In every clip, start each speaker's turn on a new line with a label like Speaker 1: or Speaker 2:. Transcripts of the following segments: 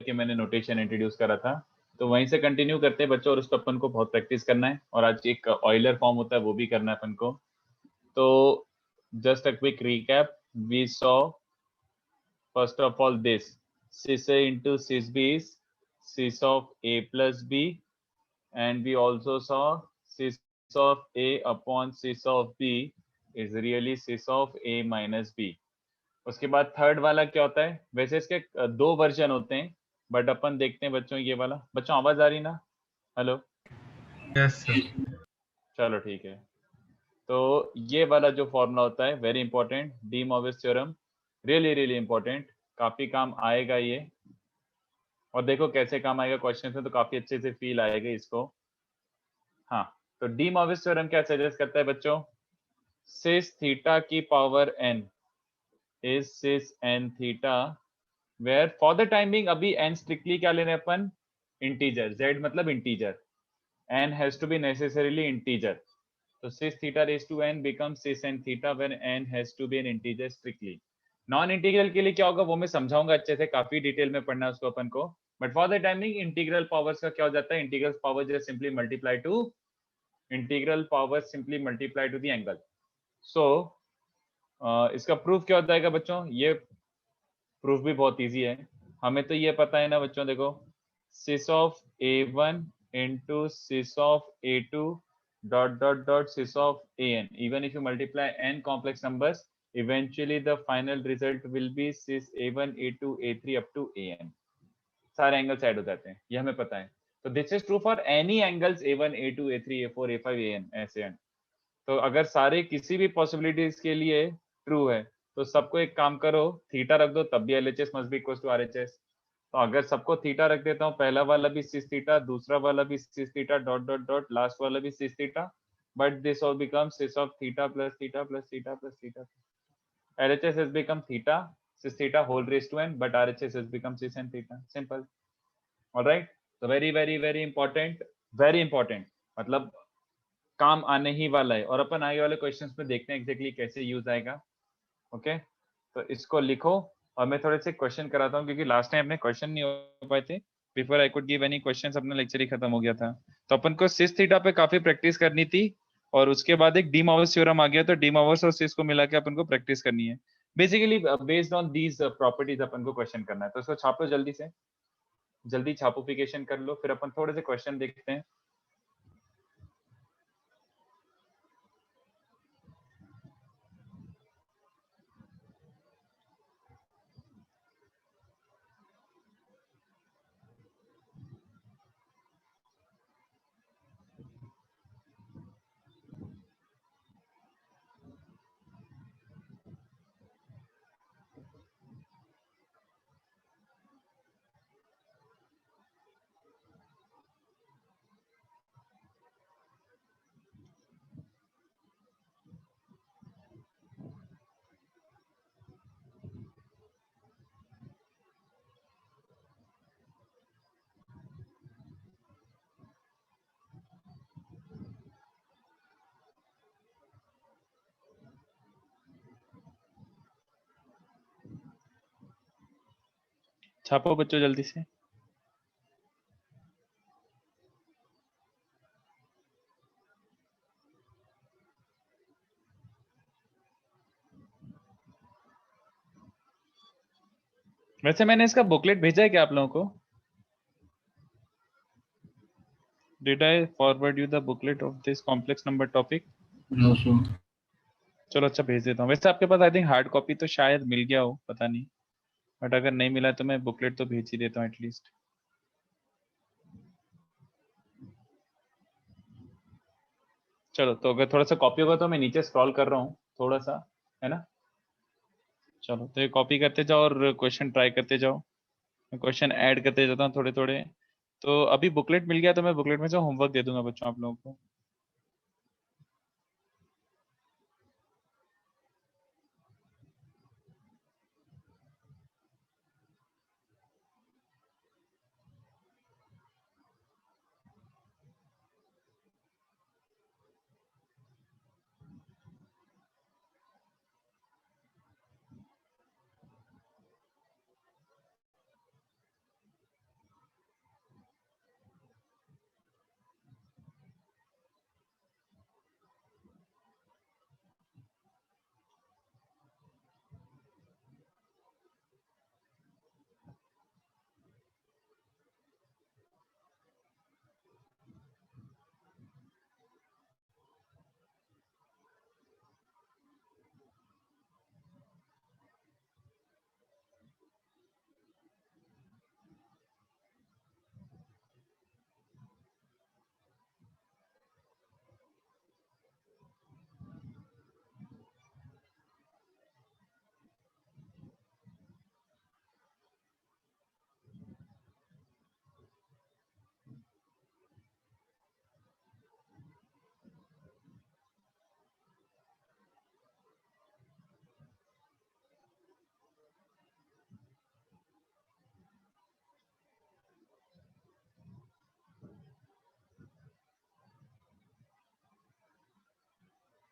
Speaker 1: कि मैंने notation introduce करा था, तो वहीं से कंटिन्यू करते हैं बच्चों, और उस पर अपन को बहुत प्रैक्टिस करना है, और आज एक ऑयलर फॉर्म होता है वो भी करना है अपन को। तो just a quick recap, we saw first of all this cis A into cis B is cis of A plus B, and we also saw cis of A upon cis of B is really cis of A minus B. उसके बाद third वाला क्या होता है, वैसे इसके दो version होते हैं, बट अपन देखते हैं बच्चों ये वाला। बच्चों आवाज आ रही ना? हेलो?
Speaker 2: Yes sir.
Speaker 1: चलो ठीक है। तो ये वाला जो फॉर्मूला होता है very important, de Moivre's theorem, really really important, काफी काम आएगा ये। और देखो कैसे काम आएगा क्वेश्चन में, तो काफी अच्छे से फील आएगा इसको। हाँ, तो डी मॉर्विस थ्योरम क्या सजेस्ट करता है बच्चों, सिस थीटा की power n is cis n theta, where for the time being अभी n स्ट्रिक्टली क्या ले रहे हैं अपन, इंटीजर, z मतलब integer, n has to be necessarily integer, तो sis theta raised to n becomes sis n theta when n has to be an integer strictly. Non integral के लिए क्या होगा वो मैं समझाऊंगा अच्छे से, काफी डिटेल में पढ़ना है उसको अपन को, but for the timing integral powers का क्या हो जाता है, integral power just simply multiply to integral power simply multiply to the angle. So इसका प्रूफ क्या होता है बच्चों, ये प्रूफ भी बहुत इजी है, हमें तो ये पता है ना बच्चों, देखो sis of a1 into sis of a2 dot dot dot sis of an, even if you multiply n complex numbers, eventually the final result will be sis a1 a2 a3 up to an, सारे angles add हो जाते हैं, ये हमें पता है। तो this is true for any angles a1 a2 a3 a4 a5 an ऐसे हैं। तो अगर सारे किसी भी पॉसिबिलिटीज के लिए ट्रू है, तो सबको एक काम करो, थीटा रख दो, तब भी LHS must be equal to RHS. तो अगर सबको थीटा रख देता हूँ, पहला वाला भी सिस थीटा, दूसरा वाला भी cis theta dot dot dot, last वाला भी cis theta, but this all become cis of theta plus theta plus theta plus theta. LHS has become theta sis theta whole raised to n, but RHS has become sis n theta, simple. All right, so very very very important, very important, मतलब काम आने ही वाला है, और अपन आगे वाले questions में देखते हैं एग्जैक्टली कैसे यूज आएगा। ओके, तो इसको लिखो, और मैं थोड़े से क्वेश्चन कराता हूँ, क्योंकि लास्ट टाइम अपने क्वेश्चन नहीं हो पाए थे, before I could give any questions अपना लेक्चर ही खत्म हो गया था। तो अपन को सिस थीटा पे काफी प्रैक्टिस करनी थी, और उसके बाद एक डी मॉर्विस थ्योरम आ गया, तो डी मॉर्विस और सिस को मिला के अपन को प्रैक्टिस करनी है। Basically based on these properties अपन को क्वेश्चन करना है, तो इसको छाप लो जल्दी से, जल्दी छापोफिकेशन कर लो, फिर अपन थोड़े से क्वेश्चन देखते हैं। छापो बच्चों जल्दी से। वैसे मैंने इसका बुकलेट भेजा है क्या आप लोगों को? Did I forward you the booklet of this complex number topic?
Speaker 2: No sir.
Speaker 1: चलो अच्छा भेज देता हूँ। वैसे आपके पास आई थिंक हार्ड कॉपी तो शायद मिल गया हो, पता नहीं, बट अगर नहीं मिला तो मैं बुकलेट तो भेज ही देता हूँ एटलीस्ट। चलो, तो अगर थोड़ा सा कॉपी होगा तो मैं नीचे स्क्रॉल कर रहा हूँ थोड़ा सा, है ना? चलो, तो ये कॉपी करते जाओ और क्वेश्चन ट्राई करते जाओ, मैं क्वेश्चन ऐड करते जाता हूँ थोड़े थोड़े। तो अभी बुकलेट मिल गया, तो मैं बुकलेट में से होमवर्क दे दूंगा बच्चों आप लोगों को।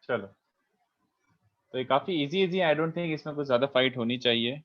Speaker 1: चलो, तो ये काफी easy easy, I don't think इसमें कुछ ज्यादा फाइट होनी चाहिए।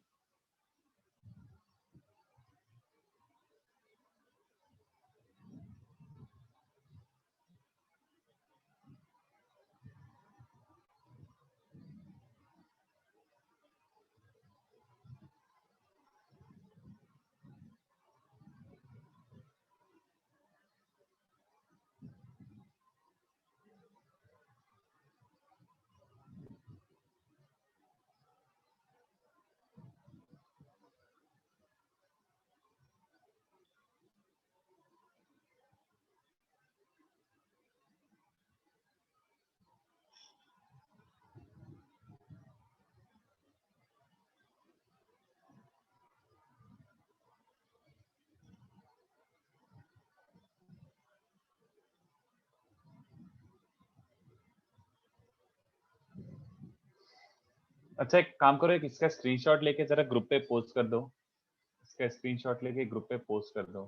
Speaker 1: अच्छा, एक काम करो, एक इसका स्क्रीनशॉट लेके जरा ग्रुप पे पोस्ट कर दो। इसका स्क्रीनशॉट लेके ग्रुप पे पोस्ट कर दो,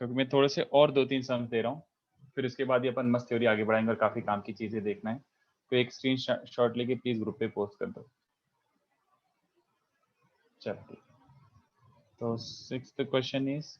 Speaker 1: क्योंकि मैं थोड़े से और 2-3 सम्स दे रहा हूँ, फिर इसके बाद ही अपन मस्त थ्योरी आगे बढ़ाएंगे और काफी काम की चीजें देखना है। तो एक स्क्रीन शॉट लेके प्लीज ग्रुप पे पोस्ट कर दो। चलो ठीक है। तो 6th क्वेश्चन इज,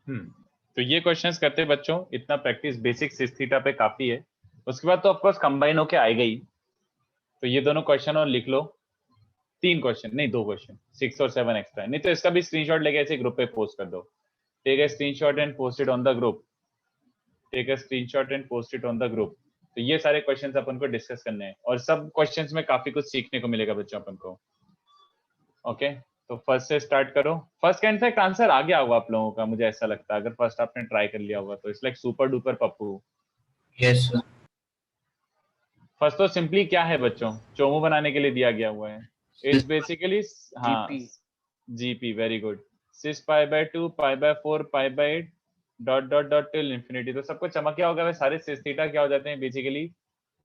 Speaker 1: तो ये क्वेश्चंस करते बच्चों, इतना प्रैक्टिस बेसिक सिस थीटा पे काफी है। उसके बाद तो ऑफकोर्स कंबाइन होके आएगा ही। तो ये दोनों क्वेश्चन और लिख लो, 3 क्वेश्चन नहीं 2 क्वेश्चन, 6 और 7 एक्स्ट्रा है। नहीं तो इसका भी स्क्रीनशॉट लेके ऐसे ग्रुप पे पोस्ट कर दो। Take a screenshot and post it on the group. Take a screenshot and post it on the group. तो ये सारे क्वेश्चंस अपन को डिस्कस करने हैं, और सब क्वेश्चंस में काफी कुछ सीखने को मिलेगा बच्चों अपन को। ओके, तो फर्स्ट से स्टार्ट करो। फर्स्ट का इनफैक्ट आंसर आ गया होगा आप लोगों का, मुझे ऐसा लगता है, अगर फर्स्ट आपने ट्राई कर लिया होगा तो। It's like super duper Pappu.
Speaker 2: Yes sir.
Speaker 1: First तो सिंपली क्या है बच्चों, चोमू बनाने के लिए दिया गया हुआ है। इट्स बेसिकली, हाँ, GP, very good. Cis pi by 2 pi by 4 pi by 8 dot dot dot till infinity. तो सबको चमक क्या होगा, वे सारे सिस थीटा क्या हो जाते हैं बेसिकली,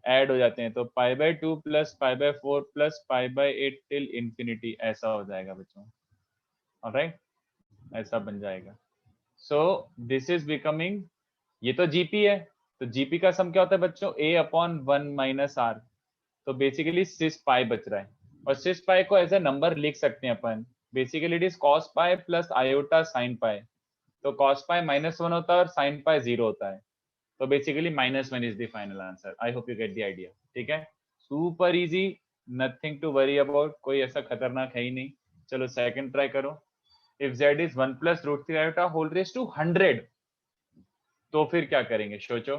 Speaker 1: ऐड हो जाते हैं। तो pi by 2 plus pi by 4 plus pi by 8 till infinity, ऐसा हो जाएगा बच्चों। ऑलराइट, ऐसा बन जाएगा। सो दिस इज बिकमिंग, ये तो जीपी है, तो जीपी का सम क्या होता है बच्चों, a अपॉन 1 माइनस आर। तो बेसिकली सिस पाई बच रहा है, और सिस पाई को एज ए नंबर लिख सकते हैं अपन। Basically it is cos pi plus iota sine pi. तो कॉस पाई -1 होता है और साइन पाई 0 होता है। तो basically -1 is the final answer. I hope you get the idea. ठीक है, super easy, nothing to worry about, कोई ऐसा खतरनाक है ही नहीं। चलो सेकंड ट्राई करो। If z is 1 plus root 3 iota whole raise to 100, तो फिर क्या करेंगे सोचो।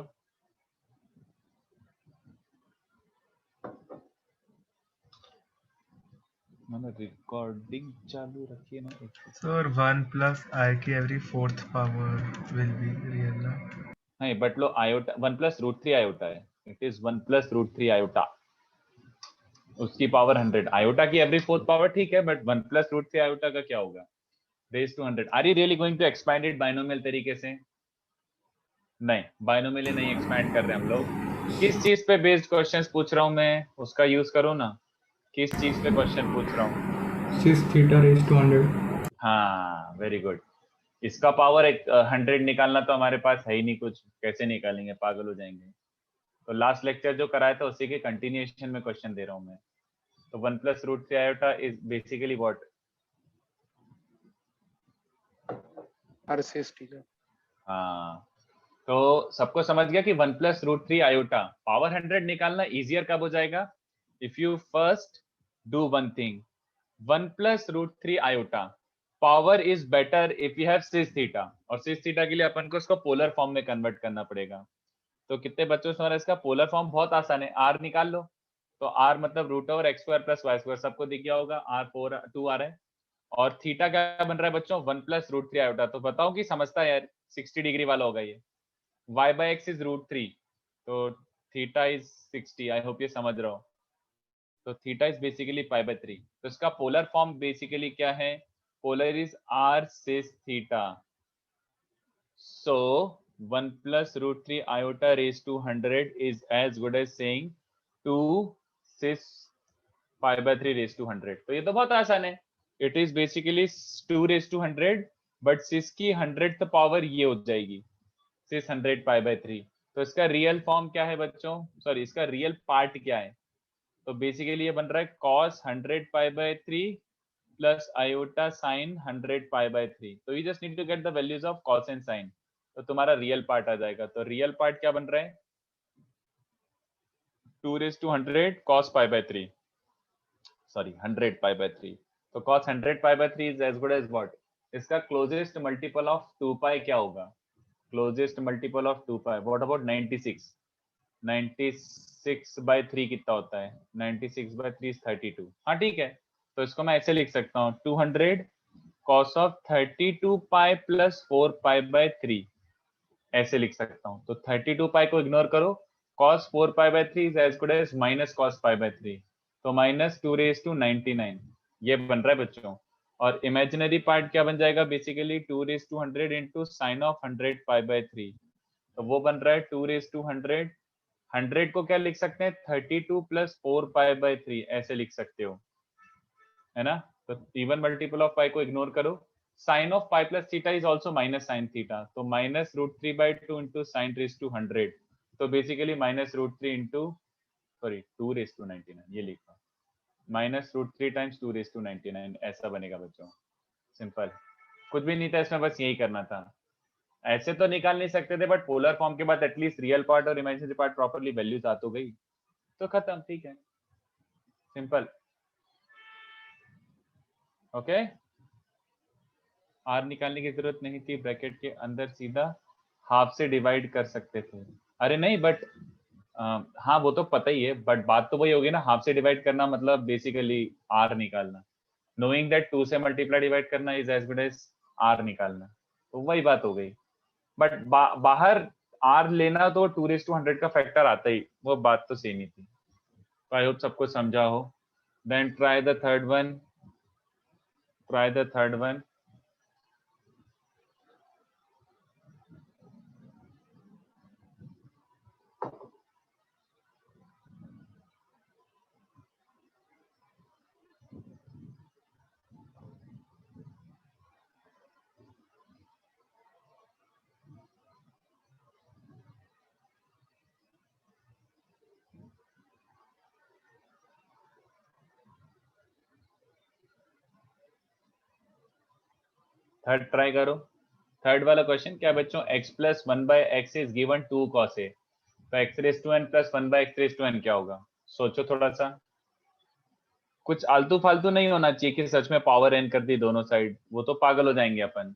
Speaker 1: मैंने रिकॉर्डिंग चालू रखी है ना, एक सेकंड।
Speaker 2: सर 1 प्लस आई की every 4th power will be real ना?
Speaker 1: नहीं, बट लो आयोटा 1 प्लस रूट 3 आयोटा है। It is 1 plus root 3 iota, उसकी पावर 100। आयोटा की एवरी 4th पावर ठीक है, बट 1 प्लस रूट 3 आयोटा का क्या होगा, raise to 100। Are you really going to expand it binomial तरीके से? नहीं, बाइनोमियली नहीं एक्सपैंड कर रहे हम लोग। किस चीज पे बेस्ड क्वेश्चंस पूछ रहा हूं मैं, उसका यूज करो ना। किस चीज पे क्वेश्चन पूछ रहा हूँ?
Speaker 3: सिस थीटा रेज टू 100।
Speaker 1: हाँ, वेरी गुड। इसका पावर 100 निकालना तो हमारे पास है ही नहीं कुछ, कैसे निकालेंगे, पागल हो जाएंगे। तो लास्ट लेक्चर जो कराया था उसी के कंटिन्यूएशन में क्वेश्चन दे रहा हूँ मैं। तो 1 plus root 3 iota is basically what? हाँ, तो सबको समझ गया कि 1 प्लस रूट 3 आयोटा पावर 100 निकालना इजियर कब हो जाएगा? If you first do one thing, 1 plus root 3 iota power is better if you have cis theta, और सिस थीटा के लिए अपन को इसको पोलर फॉर्म में कन्वर्ट करना पड़ेगा। तो कितने बच्चों से हमारा इसका पोलर फॉर्म बहुत आसान है, आर निकाल लो। तो आर मतलब root over x square plus y square, सबको दिख गया होगा, आर 4 2 आ रहा है। और थीटा क्या बन रहा है बच्चों, 1 प्लस रूट 3 आयोटा। तो बताओ कि समझता है यार, 60 डिग्री वाला होगा ये। y by x is root 3, तो थीटा इज 60। आई होप ये समझ रहा हो। तो theta is basically pi by 3। तो इसका पोलर फॉर्म बेसिकली क्या है, polar is r cis theta. So 1 plus root 3 iota raised to 100 is as good as saying 2 sis pi by 3 raised to 100। तो ये तो बहुत आसान है, it is basically 2 raised to 100, but cis की 100th power ये हो जाएगी, सिस 100 पाई बाय 3। तो इसका रियल फॉर्म क्या है बच्चों, सॉरी इसका रियल पार्ट क्या है। तो बेसिकली ये बन रहा है cos 100 pi by 3 plus iota sine 100 pi by 3। तो you just need to get the values of cos and sine, तो तुम्हारा रियल पार्ट आ जाएगा। तो रियल पार्ट क्या बन रहा है, 2 raised to 100 cos pi by 3, sorry 100 pi by 3। तो cos 100 pi by 3 is as good as what, इसका क्लोजेस्ट मल्टीपल ऑफ 2 pi क्या होगा, closest multiple of 2 pi, what about 96, 96 by 3 कितना होता है, 96 by 3 is 32। हाँ ठीक है, तो इसको मैं ऐसे लिख सकता हूँ 200 cos of 32 pi plus 4 pi by 3, ऐसे लिख सकता हूँ। तो 32 पाई को इग्नोर करो, cos 4 pi by 3 is as good as minus cos pi by 3, तो माइनस 2 raised to 99 ये बन रहा है बच्चों। और इमेजिनरी पार्ट क्या बन जाएगा, basically 2 raised to 100 into sin of 100 pi by 3, तो वो बन रहा है 2 raised to 100। 100 को क्या लिख सकते हैं, 32 प्लस 4 पाई बाय 3 ऐसे लिख सकते हो, है ना। तो इवन मल्टीपल ऑफ पाई को इग्नोर करो, sin of pi plus theta is also minus sin theta, तो minus root 3 by 2 into sin raised to 100, तो basically minus root 3 into, sorry 2 raised to 99 ये लिखा, minus root 3 times 2 raised to 99 ऐसा बनेगा बच्चों। Simple, कुछ भी नहीं था इसमें, बस यही करना था। ऐसे तो निकाल नहीं सकते थे, बट पोलर फॉर्म के बाद एटलीस्ट रियल पार्ट और इमेजिनरी पार्ट प्रॉपर्ली वैल्यूज आ तो गई, तो खत्म, ठीक है, सिंपल। ओके, आर निकालने की जरूरत नहीं थी, ब्रैकेट के अंदर सीधा हाफ से डिवाइड कर सकते थे। अरे नहीं, बट हाँ वो तो पता ही है, बट बात तो वही होगी ना, हाफ से डिवाइड करना मतलब बेसिकली आर निकालना, नोइंग दैट 2 से मल्टीप्लाई डिवाइड करना is as good as r निकालना, तो वही बात हो गई। बट बाहर आर लेना तो 2 raised to 100 का फैक्टर आता ही, वो बात तो सेम ही थी। तो आई होप सबको समझा हो। Then try the third one, try the third one. Third try करो। थर्ड वाला क्वेश्चन क्या है बच्चों, x plus 1 by x is given 2 cos a, तो x raise to n plus 1 by x raise to n क्या होगा, सोचो थोड़ा सा। कुछ आलतू फालतू नहीं होना चाहिए कि सच में पावर n कर दी दोनों साइड, वो तो पागल हो जाएंगे अपन।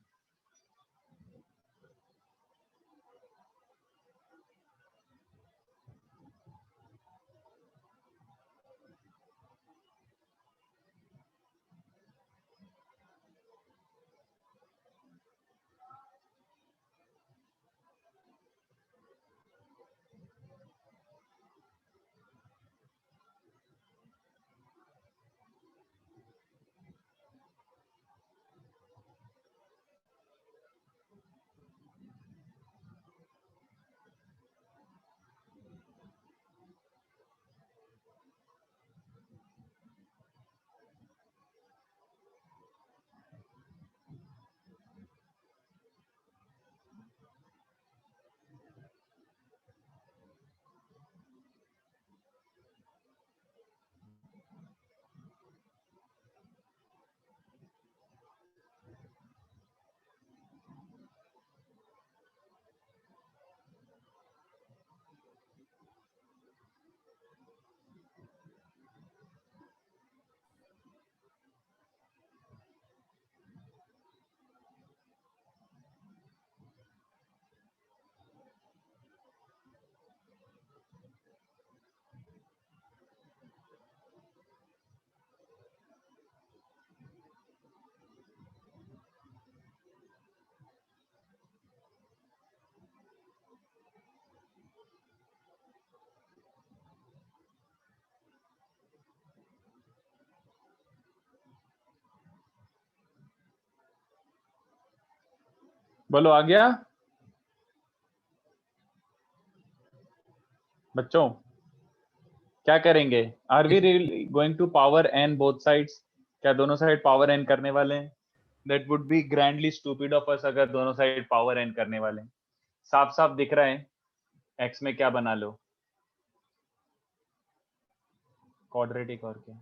Speaker 1: बोलो आ गया बच्चों? क्या करेंगे? Are we going to power n both sides? क्या दोनों साइड पावर एन करने वाले हैं? That would be grandly stupid of us अगर दोनों साइड पावर एन करने वाले हैं। साफ साफ दिख रहा है एक्स में क्या बना लो, क्वाड्रेटिक और क्या,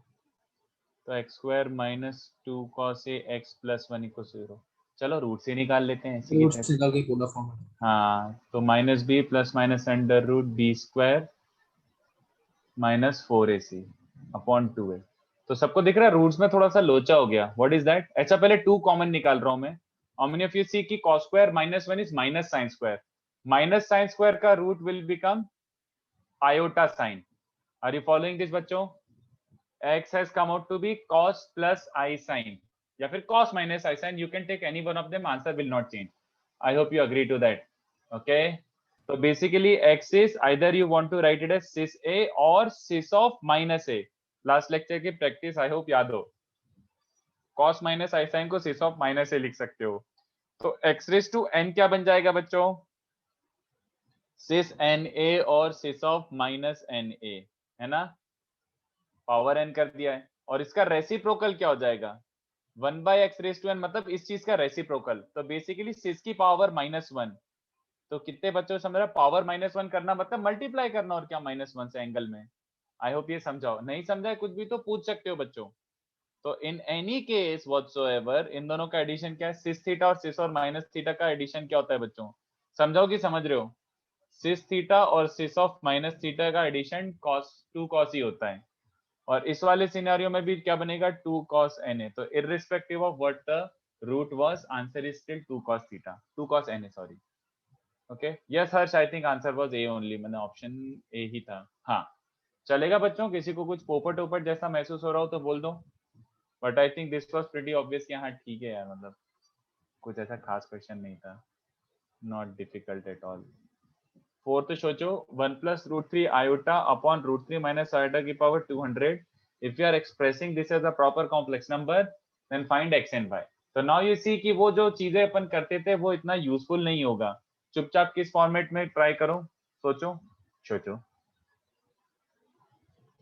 Speaker 1: तो x square minus 2 cos a x plus 1 equal 0। चलो रूट से निकाल लेते हैं इसी की
Speaker 4: रूट
Speaker 1: तरह।
Speaker 4: से निकाल के पोलर फॉर्म में।
Speaker 1: हाँ, तो minus b plus minus under root b square minus 4ac upon 2a। तो सबको दिख रहा है रूट्स में थोड़ा सा लोचा हो गया। What is that? अच्छा पहले 2 कॉमन निकाल रहा हूं मैं। How many of you see कि cos square minus 1 is minus sin square. Minus sin square का root will become iota sin। Are you following this बच्चों? x has come out to be cos plus I sin या फिर cos minus I sin, you can take any one of them, answer will not change. I hope you agree to that. Okay, so basically x is either you want to write it as cis a or cis of minus a. last lecture की practice I hope याद हो, cos minus I sin को cis of minus a लिख सकते हो। तो x raised to n क्या बन जाएगा बच्चों? cis n a और cis of minus n a, है ना? पावर n कर दिया है और इसका रेसिप्रोकल क्या हो जाएगा? 1 by x raised to n, मतलब इस चीज का रेसिप्रोकल। तो बेसिकली सिस की पावर -1। तो कितने बच्चों समझ रहे? पावर -1 करना मतलब मल्टीप्लाई करना और क्या -1 से एंगल में। आई होप ये समझाओ। नहीं समझा है कुछ भी तो पूछ सकते हो बच्चों। तो इन एनी केस व्हाटसोएवर इन दोनों का एडिशन क्या है? सिस थीटा और सिस और माइनस थीटा का एडिशन क्या होता है बच्चों? समझाओ कि समझ रहे हो? सिस थीटा और सिस ऑफ माइनस थीटा का एडिशन cos 2 cos ही होता है। और इस वाले सिनेरियो में भी क्या बनेगा? 2 cos na। तो irrespective of what the root was, answer is still 2 cos theta, 2 cos na, sorry. Okay, yes Harsh, I think answer was a only, मैंने ऑप्शन ए ही था। हाँ चलेगा बच्चों, किसी को कुछ पोपट ओपट जैसा महसूस हो रहा हो तो बोल दो, but I think this was pretty obvious कि हाँ ठीक है यार, मतलब कुछ ऐसा खास क्वेश्चन नहीं था, not difficult at all. Fourth सोचो, 1 plus √3 iota upon √3 minus iota की power 200। if you are expressing this as a proper complex number then find x and y। तो now you see कि वो जो चीजें अपन करते थे वो इतना यूजफुल नहीं होगा। चुपचाप किस फॉर्मेट में ट्राई करो, सोचो सोचो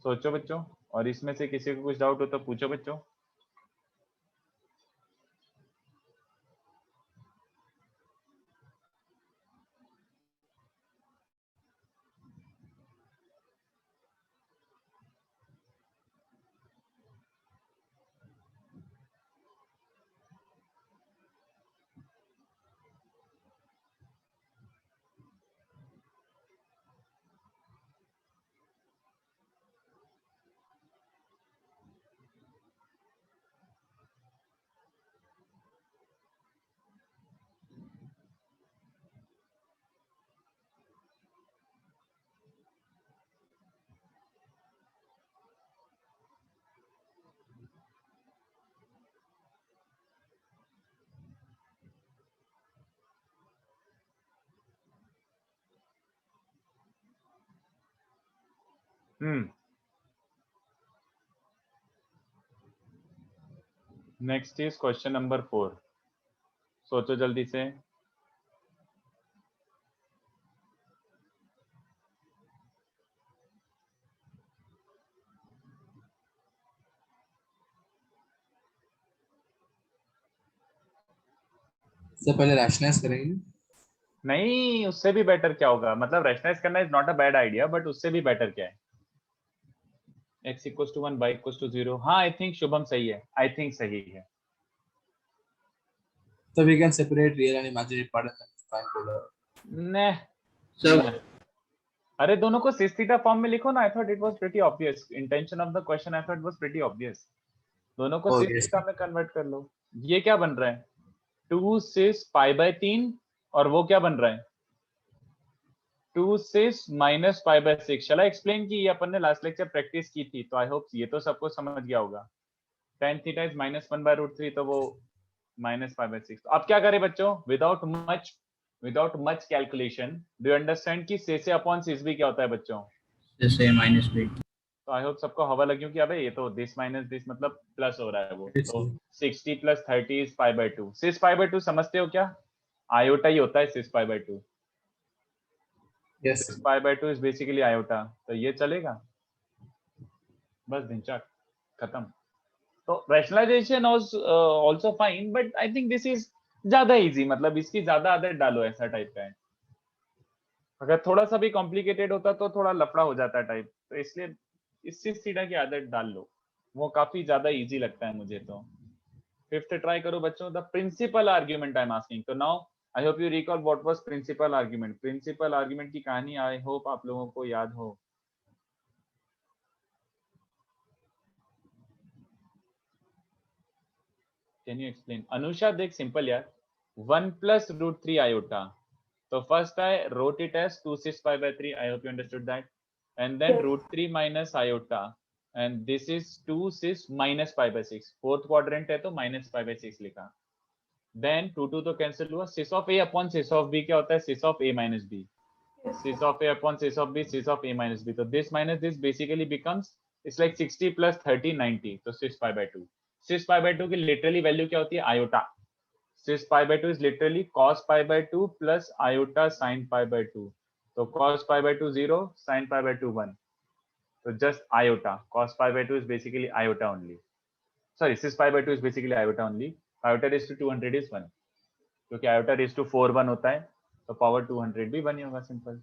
Speaker 1: सोचो बच्चों, और इसमें से किसी को कुछ डाउट हो तो पूछो बच्चों। Next is question number 4। सोचो जल्दी से।
Speaker 4: इससे पहले रैशनलाइज करेंगे।
Speaker 1: नहीं, उससे भी बेटर क्या होगा, मतलब रैशनलाइज करना is not a bad idea, but उससे भी बेटर क्या है? x equals to 1 y equals to 0। हाँ आई थिंक शुभम सही है, आई थिंक सही है।
Speaker 4: So we can separate real and imaginary part and find polar.
Speaker 1: ने
Speaker 3: Sir,
Speaker 1: अरे दोनों को सिस थीटा फॉर्म में लिखो ना। I thought it was pretty obvious, intention of the question I thought was pretty obvious. दोनों को
Speaker 4: Oh,
Speaker 1: सिस
Speaker 4: yes.
Speaker 1: थीटा में कन्वर्ट कर लो। ये क्या बन रहा है? 2 सिस π/3 और वो क्या बन रहा है? 2 सिस माइनस π/6। चला एक्सप्लेन की ये अपन ने लास्ट लेक्चर प्रैक्टिस की थी, तो आई होप ये तो सबको समझ गया होगा। tan थीटा इज -1/√3, तो वो -π/6। तो अब क्या करें बच्चों? Without much calculation, do you understand कि से अपॉन सिस भी क्या होता है बच्चों?
Speaker 3: just say minus b.
Speaker 1: तो आई होप सबको हवा लगी कि अबे ये तो दिस माइनस दिस मतलब प्लस हो रहा है वो।
Speaker 4: It's
Speaker 1: तो 60 + 30 इज π/2। सिस π/2 समझते हो क्या? आयोटा ही होता है cis pi by 2।
Speaker 4: Yes.
Speaker 1: Cis pi by 2 is basically iota, तो ये चलेगा, बस ढिंचाक खत्म। तो rationalisation also fine, but I think this is ज्यादा इजी, मतलब इसकी ज्यादा आदत डालो, ऐसा टाइप का है। अगर थोड़ा सा भी कॉम्प्लिकेटेड होता तो थोड़ा लफड़ा हो जाता टाइप, तो इसलिए इस सिस थीटा की आदत डाल लो, वो काफी ज्यादा इजी लगता है मुझे। तो फिफ्थ ट्राई करो बच्चों, the principal argument I am asking. तो now I hope you recall what was principal argument. Principal argument की कहानी आई होप आप लोगों को याद हो। Can you explain? अनुषा देख सिंपल यार, 1 plus √3 iota. So first I wrote it as 2 cis pi by 3. I hope you understood that. And then √3 minus iota. And this is 2 cis minus pi by 6. Fourth quadrant है तो minus pi by 6 लिखा। Then 2 तो cancel हुआ। cis of A upon cis of B क्या होता है? cis of A minus B. Cis of A upon cis of B, cis of A minus B. So this minus this basically becomes, it's like 60 plus 30, 90. तो cis pi by 2. Cis pi by 2 की literally value क्या होती है? Iota. Cis pi by 2 is literally cos pi by 2 plus iota sin pi by 2. So cos pi by 2 0, sin pi by 2 1. So just iota. Cos pi by 2 is basically iota only. Sorry, cis pi by 2 is basically iota only. Iota raised to 200 is 1. क्योंकि iota raised to 4 1 होता है, तो power 200 भी 1 ही होगा, simple.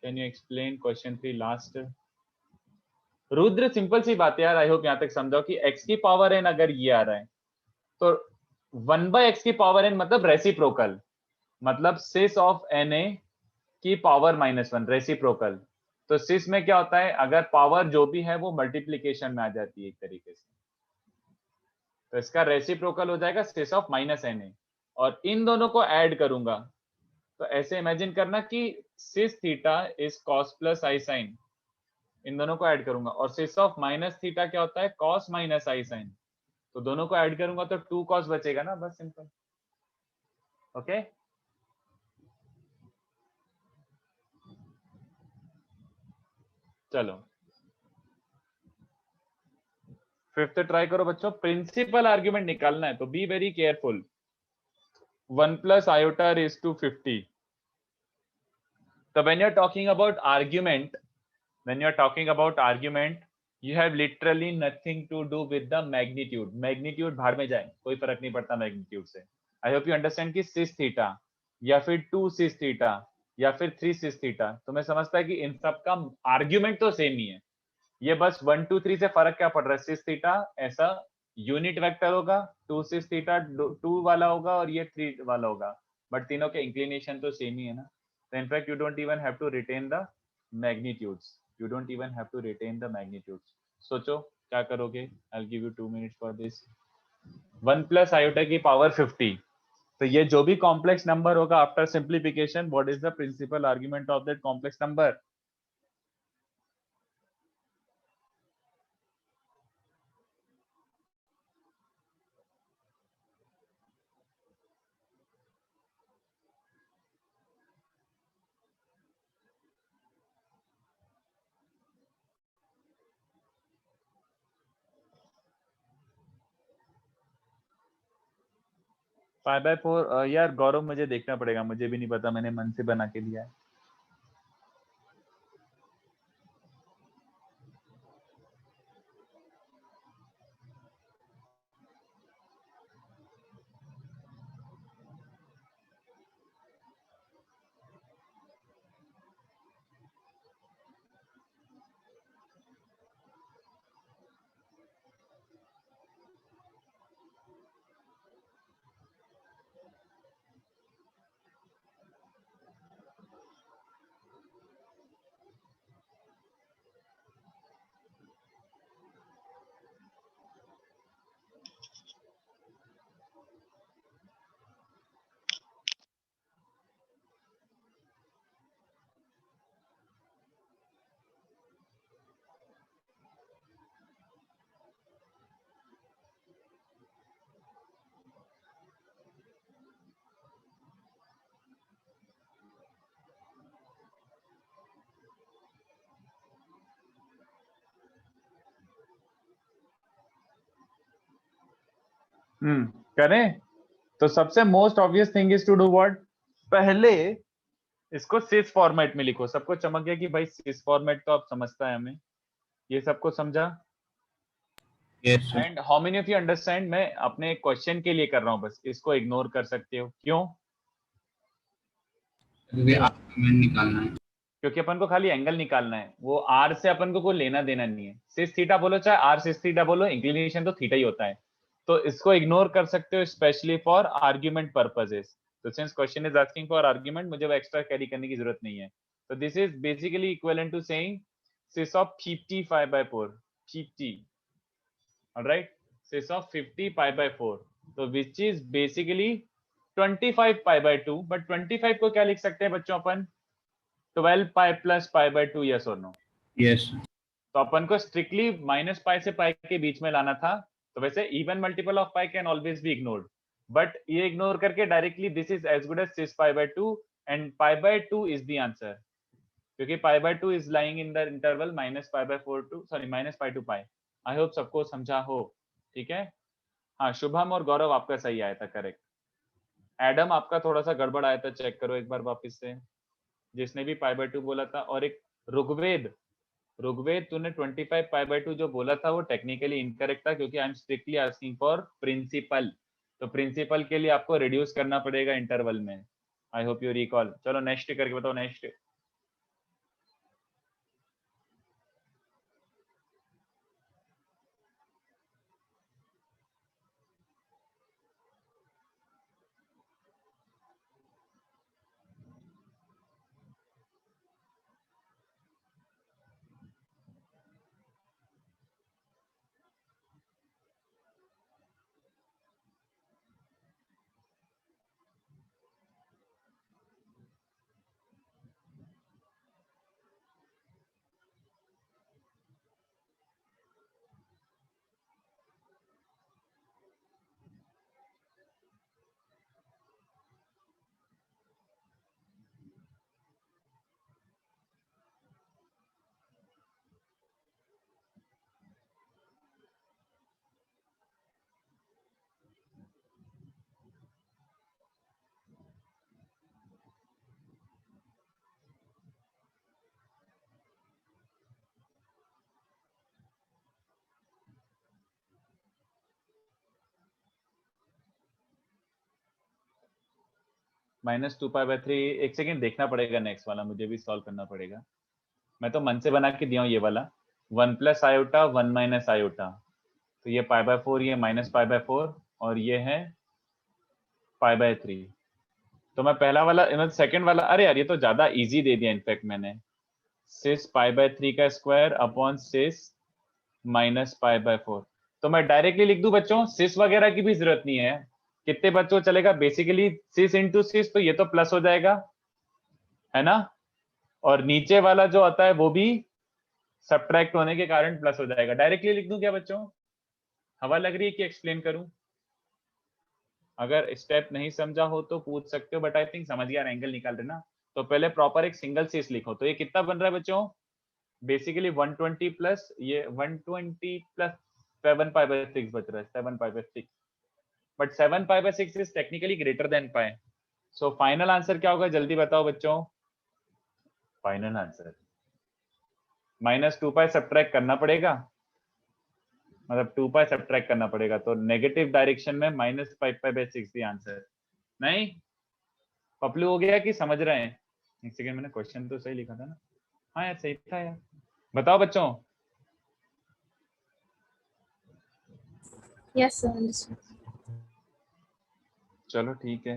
Speaker 1: Can you explain question 3 last? Rudra simple सी बात है यार, आई होप यहाँ तक समझाओ कि x की पावर n अगर ये आ रहा है तो 1/x की पावर n मतलब रेसिप्रोकल, मतलब सिस ऑफ Na की पावर -1 रेसिप्रोकल। तो सिस में क्या होता है, अगर पावर जो भी है वो मल्टीप्लीकेशन में आ जाती है एक तरीके से, तो इसका रेसिप्रोकल हो जाएगा सिस ऑफ -Na, और इन दोनों को ऐड करूंगा तो ऐसे इमेजिन करना कि cis theta is cos plus i sine, इन दोनों को ऐड करूंगा, और सिस ऑफ माइनस थीटा क्या होता है? Cos minus i sine. तो दोनों को ऐड करूंगा तो 2 कॉस बचेगा ना, बस सिंपल। ओके, चलो फिफ्थ ट्राई करो बच्चों। प्रिंसिपल आर्ग्यूमेंट निकालना है तो be very careful. 1 plus iota raised to 50. So when you're talking about argument, you have literally nothing to do with the magnitude. Magnitude भाड़ में जाए, कोई फर्क नहीं पड़ता magnitude से। I hope you understand कि cis theta या फिर 2 cis theta या फिर 3 cis theta, तो मैं समझता है कि इन सब का आर्ग्यूमेंट तो सेम ही है। ये बस 1 2 3 से फर्क क्या पड़ रहा है? cis theta ऐसा यूनिट वेक्टर होगा, 2 cis theta 2 वाला होगा और ये 3 वाला होगा, बट तीनों के इंक्लिनेशन तो सेम ही है ना। So in fact, you don't even have to retain the magnitudes. सोचो क्या करोगे? I'll give you 2 minutes for this. 1 plus iota की पावर 50. तो ये जो भी कॉम्प्लेक्स नंबर होगा after simplification, what is the principal argument of that complex number? Five by four. यार गौरव मुझे देखना पड़ेगा, मुझे भी नहीं पता, मैंने मन से बना के लिया है। करें? तो सबसे most obvious thing is to do what, पहले इसको सिस फॉर्मेट में लिखो। सबको चमक गया कि भाई सिस फॉर्मेट तो आप समझता है हमें, ये सबको समझा?
Speaker 3: Yes, sir.
Speaker 1: And how many of you understand, मैं अपने क्वेश्चन के लिए कर रहा हूँ बस, इसको इग्नोर कर सकते हो, क्यों?
Speaker 3: क्योंकि
Speaker 1: क्यों?
Speaker 3: आपको कमेंट निकालना है।
Speaker 1: क्योंकि अपन को खाली एंगल निकालना है, वो आर से अपन को कोई लेना देना नहीं है। सिस थीटा बोलो चाहे आर सिस थीटा बोलो, इंक्लिनेशन तो थीटा ही होता है। तो इसको इग्नोर कर सकते हो स्पेशली फॉर आर्ग्यूमेंट पर्पसेस। तो since question is asking for argument, मुझे वो एक्स्ट्रा कैरी करने की जरूरत नहीं है। तो this is basically equivalent to saying cis of 50 5/4, 50, alright, cis of 50 π/4, तो विच इज बेसिकली 25 π/2। बट 25 को क्या लिख सकते हैं बच्चों अपन, 12 पाई प्लस π/2, यस और नो?
Speaker 3: Yes, sir.
Speaker 1: तो अपन को स्ट्रिक्टली माइनस पाई से पाई के बीच में लाना था। तो वैसे even multiple of pi can always be ignored, but ये इग्नोर करके directly this is as good as cis π/2 and π/2 is the answer, क्योंकि π/2 is lying in the interval minus π/4 to sorry minus pi to pi. I hope सबको समझा हो, ठीक है? हाँ, शुभम और गौरव आपका सही आया था, करेक्ट। एडम आपका थोड़ा सा गड़बड़ आया था, चेक करो एक बार वापस से, जिसने भी π/2 बोला था। और एक ऋग्वेद, ऋग्वेद तूने 25 π/2 जो बोला था वो टेक्निकली इनकरेक्ट था, क्योंकि I am strictly asking for principal. तो प्रिंसिपल के लिए आपको रिड्यूस करना पड़ेगा इंटरवल में। I hope you recall. चलो नेक्स्ट करके बताओ, नेक्स्ट। -2π/3, एक सेकेंड देखना पड़ेगा, नेक्स्ट वाला मुझे भी सॉल्व करना पड़ेगा। मैं तो मन से बना के दिया हूँ ये वाला, 1 प्लस आयोटा 1 माइनस आयोटा, तो ये π/4, ये माइनस π/4, और ये है π/3। तो मैं पहला वाला सेकंड वाला, अरे यार ये तो ज्यादा इजी दे दिया इनफैक्ट मैंने, सिस π/3 का स्क्वायर अपॉन सिस माइनस π/4। तो मैं डायरेक्टली लिख दूं बच्चों, सिस वगैरह की भी जरूरत नहीं है। कितने बच्चों चलेगा, बेसिकली सिस इंटू सिस, तो ये तो प्लस हो जाएगा, है ना? और नीचे वाला जो आता है वो भी सब्ट्रैक्ट होने के कारण प्लस हो जाएगा। डायरेक्टली लिख दूं क्या बच्चों? हवा लग रही है कि एक्सप्लेन करूं? अगर स्टेप नहीं समझा हो तो पूछ सकते हो, बट आई थिंक समझ गया, एंगल निकाल रहे ना। तो पहले प्रॉपर एक सिंगल सिस लिखो। तो ये कितना बन रहा है बच्चों? बेसिकली 120 प्लस ये 120 प्लस 7π/6 बच रहा है, 7π/6। But 7π/6 is technically greater than pi. So final answer क्या होगा, जल्दी बताओ बच्चों? फाइनल आंसर -2π सब्ट्रैक्ट करना पड़ेगा, मतलब 2π सब्ट्रैक्ट करना पड़ेगा, तो नेगेटिव डायरेक्शन में -5π/6 दी आंसर। नहीं पपलू हो गया कि समझ रहे हैं? एक सेकंड, मैंने क्वेश्चन तो सही लिखा था ना? हाँ यार सही था यार, बताओ बच्चों।
Speaker 5: Yes, sir. Understood.
Speaker 1: चलो ठीक है,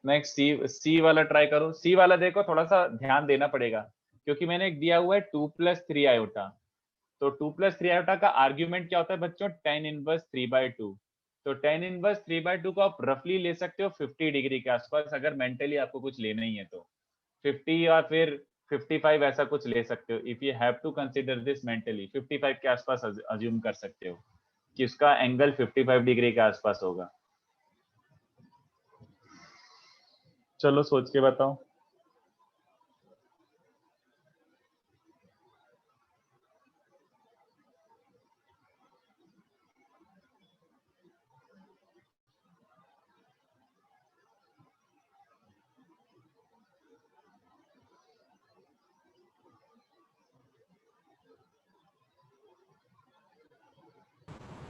Speaker 1: नेक्स्ट सी वाला ट्राई करो। सी वाला देखो थोड़ा सा ध्यान देना पड़ेगा, क्योंकि मैंने एक दिया हुआ है 2 + 3 आयोटा। तो 2 + 3 आयोटा का आर्ग्यूमेंट क्या होता है बच्चों? tan inverse 3/2। तो tan इनवर्स 3/2 को आप रफली ले सकते हो 50 डिग्री के आसपास, अगर मेंटली आपको कुछ लेना ही है तो 50 या फिर 55 ऐसा कुछ ले सकते हो। If you have to consider this mentally, 55 के आसपास अज्यूम कर सकते हो कि उसका एंगल 55 डिग्री के आसपास होगा। चलो सोच के बताओ।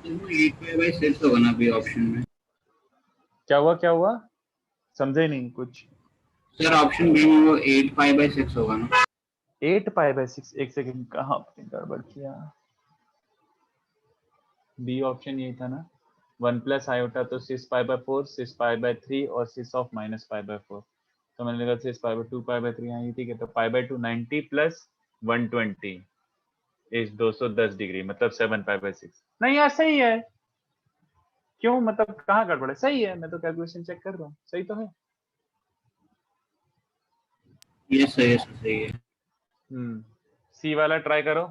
Speaker 3: 8 पाई बाई 6 होगा ना अभी ऑप्शन में।
Speaker 1: क्या हुआ समझे नहीं कुछ।
Speaker 3: सर ऑप्शन बी में वो 8 पाई बाई 6 होगा ना।
Speaker 1: 8 पाई बाय 6, एक सेकंड, कहाँ आपने गड़बड़ किया। बी ऑप्शन यही था ना, 1 प्लस आयोटा, तो 6 पाई बाय 4, 6 पाई बाय 3 और 6 ऑफ माइनस पाई बाय 4, तो मैंने लिखा 6 पाई बाय 2 पाई बाय 3 यहाँ, ठीक है। तो pi by 2 90 plus 120 is 210 degree, मतलब 7 पाई बाय 6। नहीं यार सही है, क्यों मतलब कहाँ गड़बड़ है, सही है, मैं तो कैलकुलेशन चेक कर रहा हूँ, सही तो है।
Speaker 3: ये सही है, सही है।
Speaker 1: सी वाला ट्राई करो।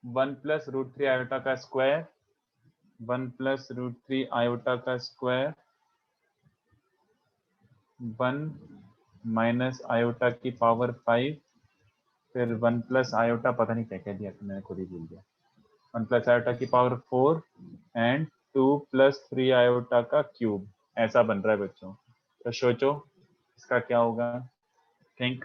Speaker 1: 1 प्लस रूट 3 आयोटा का स्क्वायर, 1 प्लस रूट 3 आयोटा का स्क्वायर, 1 माइनस आयोटा की पावर 5, फिर 1 प्लस आयोटा, पता नहीं क्या क्या दिया था, मैंने खुद ही भूल गया। 1 प्लस आयोटा की पावर 4 एंड 2 प्लस 3 आयोटा का क्यूब, ऐसा बन रहा है बच्चों। तो सोचो इसका क्या होगा, थिंक।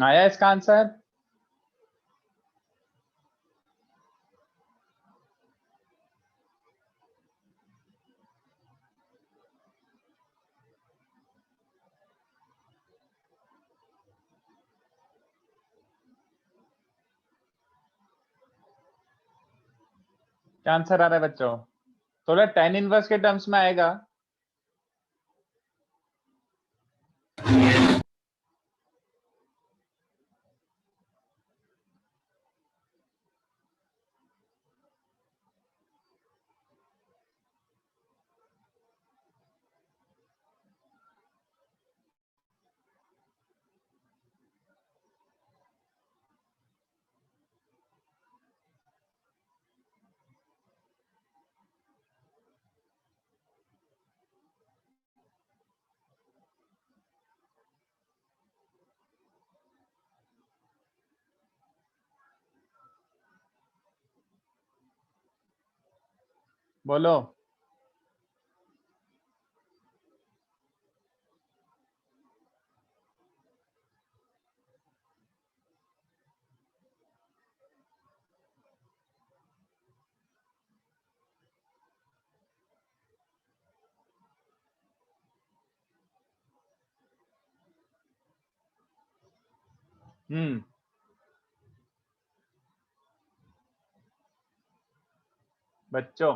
Speaker 1: आया इसका आंसर। क्या आंसर आ रहा है बच्चों, थोड़ा tan इनवर्स के टर्म्स में आएगा। बोलो। बच्चों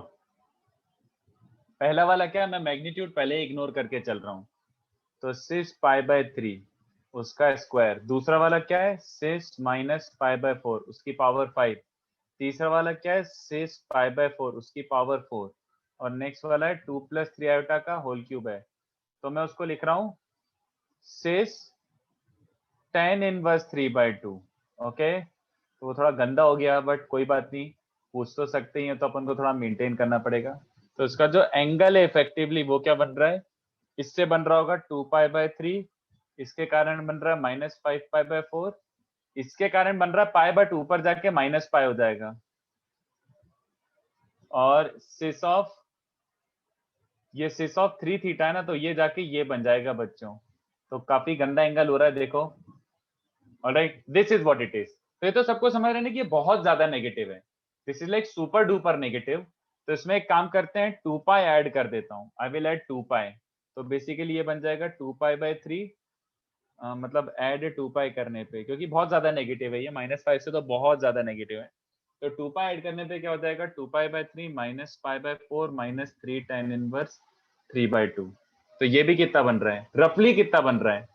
Speaker 1: पहला वाला क्या, मैं मैग्नीट्यूड पहले इग्नोर करके चल रहा हूँ, तो 6 पाई बाय 3 उसका स्क्वायर। दूसरा वाला क्या है, 6 माइनस पाई बाय 4 उसकी पावर 5। तीसरा वाला क्या है, 6 पाई बाय 4 उसकी पावर 4। और नेक्स्ट वाला है 2 प्लस 3 आयोटा का होल क्यूब है। तो मैं उसको लिख रहा हूँ 6 tan इनवर्स 3/2। ओके, तो वो थोड़ा गंदा हो गया, बट कोई बात नहीं, पूछ तो सकते ही हैं, तो अपन को थोड़ा मेंटेन करना पड़ेगा। तो इसका जो एंगल है इफेक्टिवली वो क्या बन रहा है, इससे बन रहा होगा 2 पाई बाय 3, इसके कारण बन रहा है -5 पाई बाय 4, इसके कारण बन रहा है पाई बाय 2, ऊपर जाके माइनस पाई हो जाएगा, और सिस ऑफ, ये सिस ऑफ 3 थीटा है ना, तो ये जाके ये बन जाएगा बच्चों। तो काफी गंदा एंगल हो रहा है, देखो। Alright, this is what it is. तो ये तो सबको समझ रहे हैं कि ये बहुत ज्यादा नेगेटिव है, this is like super duper negative. तो इसमें एक काम करते हैं, 2 पाई ऐड कर देता हूँ, आई विल ऐड 2 पाई। तो बेसिकली ये बन जाएगा 2 पाई बाय 3, मतलब ऐड 2 पाई करने पे, क्योंकि बहुत ज्यादा नेगेटिव है ये, -5 से तो बहुत ज्यादा नेगेटिव है। तो 2 पाई ऐड करने पे क्या हो जाएगा, 2 pi by 3 minus pi by 4 minus 3 tan inverse 3/2। तो ये भी कितना बन रहा है, रफली कितना बन रहा है,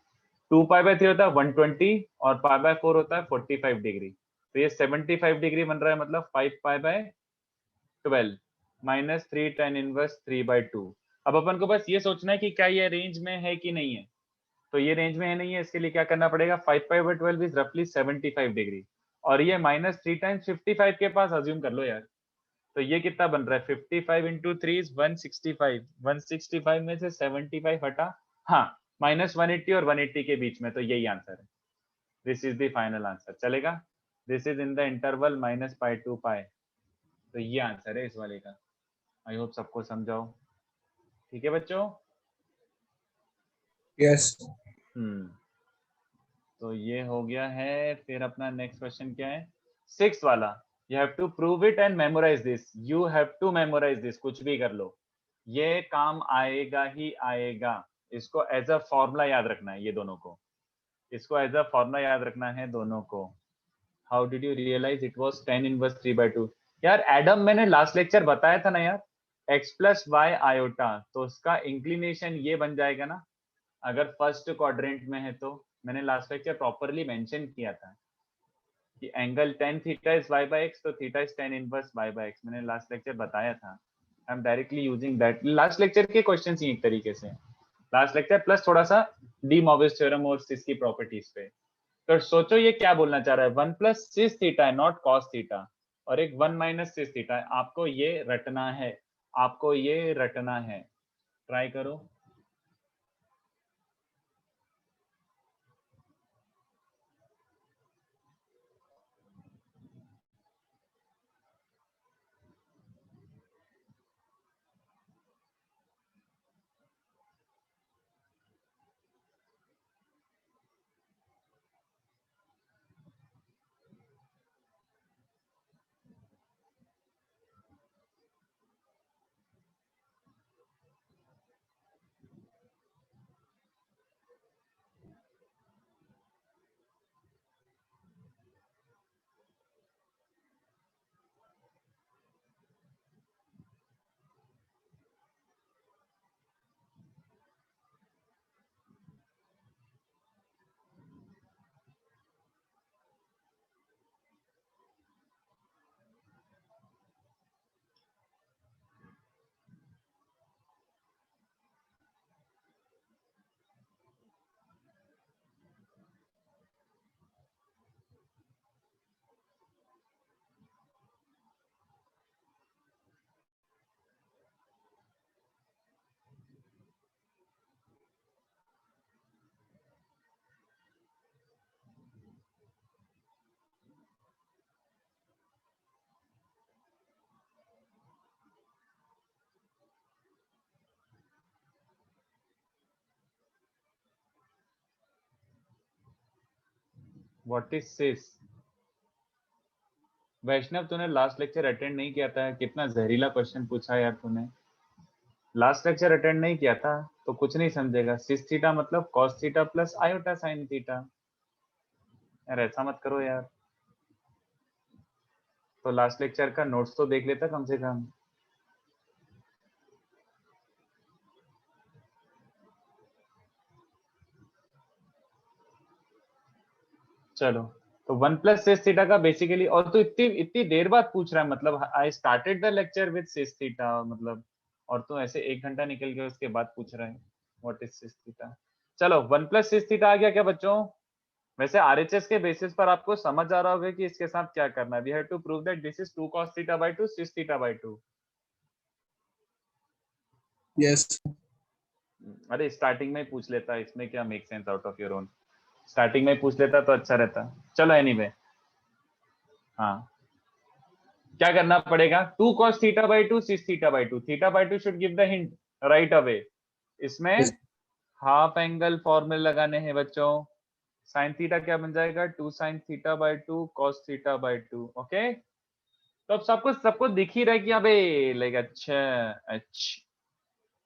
Speaker 1: 2 पाई बाय 3 होता है 120 और पाई बाय 4 होता है 45 डिग्री। तो ये 75 डिग्री बन रहा है, मतलब 5 pi by 12 minus 3 tan inverse 3/2। अब अपन को बस ये सोचना है कि क्या ये रेंज में है कि नहीं है। तो ये रेंज में है नहीं है, इसके लिए क्या करना पड़ेगा, 5 पाई बाय 12 इज रफली 75 डिग्री, और ये -3 टाइम्स 55 के पास अज्यूम कर लो यार। तो ये कितना बन रहा है, 55 इंटू 3 इज 165, 165 में से 75 हटा, हाँ, -180 और 180 के बीच में, तो यही आंसर है। This is the final answer, चलेगा। This is in the interval -pi to pi. तो ये आंसर है इस वाले का। आई होप सबको समझाओ, ठीक है बच्चों।
Speaker 4: यस।
Speaker 1: तो ये हो गया है। फिर अपना नेक्स्ट क्वेश्चन क्या है, 6th वाला। You have to prove it and memorise this, you have to memorise this, कुछ भी कर लो, ये काम आएगा ही आएगा। इसको एज अ फॉर्मूला याद रखना है, ये दोनों को, इसको एज अ फॉर्मूला याद रखना है दोनों को। How did you realise it was tan inverse 3/2? यार एडम, मैंने लास्ट लेक्चर बताया था ना यार, x प्लस वाई आयोटा, तो उसका इंक्लिनेशन ये बन जाएगा ना, अगर फर्स्ट क्वाड्रेंट में है तो। मैंने लास्ट लेक्चर प्रॉपरली मेंशन किया था कि angle tan theta is y by x, तो theta is tan inverse y by x, मैंने लास्ट लेक्चर बताया था। I am directly using that, last lecture के क्वेश्चंस ही एक तरीके से, लास्ट लेक्चर प्लस थोड़ा सा डी मॉर्विस थ्योरम और इसकी प्रॉपर्टीज पे। तो सोचो ये क्या बोलना चाह रहा है, 1 प्लस सिस थीटा है, नॉट कॉस थीटा, और एक 1 माइनस सिस थीटा है। आपको ये रटना है, आपको ये रटना है, ट्राई करो। व्हाट इज सिस? वैष्णव, तूने लास्ट लेक्चर अटेंड नहीं किया था, कितना जहरीला क्वेश्चन पूछा यार तूने। लास्ट लेक्चर अटेंड नहीं किया था तो कुछ नहीं समझेगा। सिस थीटा मतलब cos theta plus iota sine theta. यार ऐसा मत करो यार। तो लास्ट लेक्चर का नोट्स तो देख लेता कम से कम। चलो, तो 1 प्लस सिस थीटा का बेसिकली, और तो इतनी इतनी देर बाद पूछ रहा है, मतलब I started the lecture with cis theta, मतलब, और तो ऐसे 1 घंटा निकल गया उसके बाद पूछ रहा है व्हाट इज सिस थीटा। चलो, 1 प्लस सिस थीटा आ गया क्या बच्चों? वैसे आरएचएस के बेसिस पर आपको समझ आ रहा होगा कि इसके साथ क्या करना है। We have to prove that this is 2 cos theta by 2 cis theta by 2।
Speaker 4: Yes.
Speaker 1: अरे स्टार्टिंग में ही पूछ लेता, इसमें क्या make sense out of your own, starting में ही पूछ लेता तो अच्छा रहता। चलो एनीवे हाँ क्या करना पड़ेगा 2 cos theta by 2 cis theta by 2 theta by 2 should give the hint right away इसमें हाफ एंगल फॉर्मूले लगाने हैं बच्चों साइन थीटा क्या बन जाएगा 2 sin theta by 2 cos theta by 2 okay तो अब सबको दिख ही रहा है कि अबे लाइक अच्छा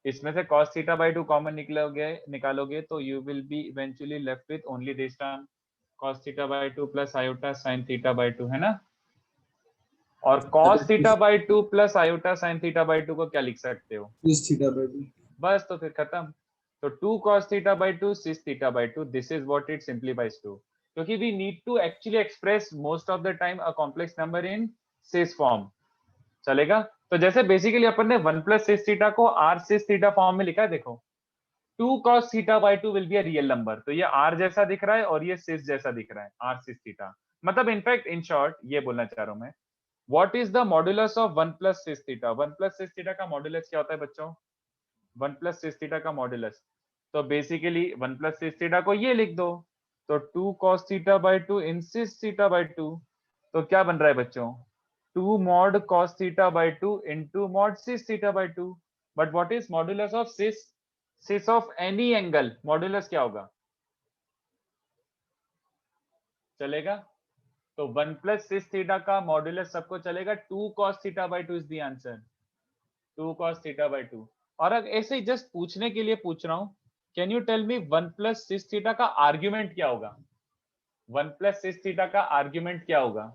Speaker 1: इसमें से cos थीटा बाई 2 कॉमन निकालोगे तो you will B eventually left with only this term cos theta by 2 plus iota sin theta by 2 है ना और cos theta by 2 plus iota sin theta by 2 को क्या लिख सकते हो
Speaker 4: Is theta by 2.
Speaker 1: बस तो फिर खत्म तो 2 cos theta by 2 cis theta by 2 this is what it simplifies to क्योंकि we need to actually express most of the time a complex number in cis form चलेगा तो जैसे बेसिकली अपन ने 1 प्लस सिस थीटा को r cis theta form में लिखा है देखो 2 cos theta by 2 will be a real number तो ये r जैसा दिख रहा है और ये सिस जैसा दिख रहा है r सिस थीटा मतलब इनफैक्ट इन शॉर्ट ये बोलना चाह रहा हूं मैं what is the modulus of 1 plus cis theta 1 plus cis theta का मॉड्यूलस क्या होता है बच्चों 1 प्लस सिस थीटा का मॉड्यूलस तो बेसिकली 1 प्लस सिस थीटा को ये लिख दो तो 2 cos theta by 2 in cis theta by 2 तो क्या बन रहा है बच्चों 2 mod cos theta by 2 into mod sis theta by 2 but what is modulus of sis of any angle modulus क्या होगा चलेगा तो 1 plus sis theta का मॉड्यूलस सबको चलेगा 2 cos theta by 2 is the answer 2 cos theta by 2 और अब ऐसे ही जस्ट पूछने के लिए पूछ रहा हूं can you tell me 1 plus sis theta का आर्ग्यूमेंट क्या होगा 1 plus sis theta का आर्ग्यूमेंट क्या होगा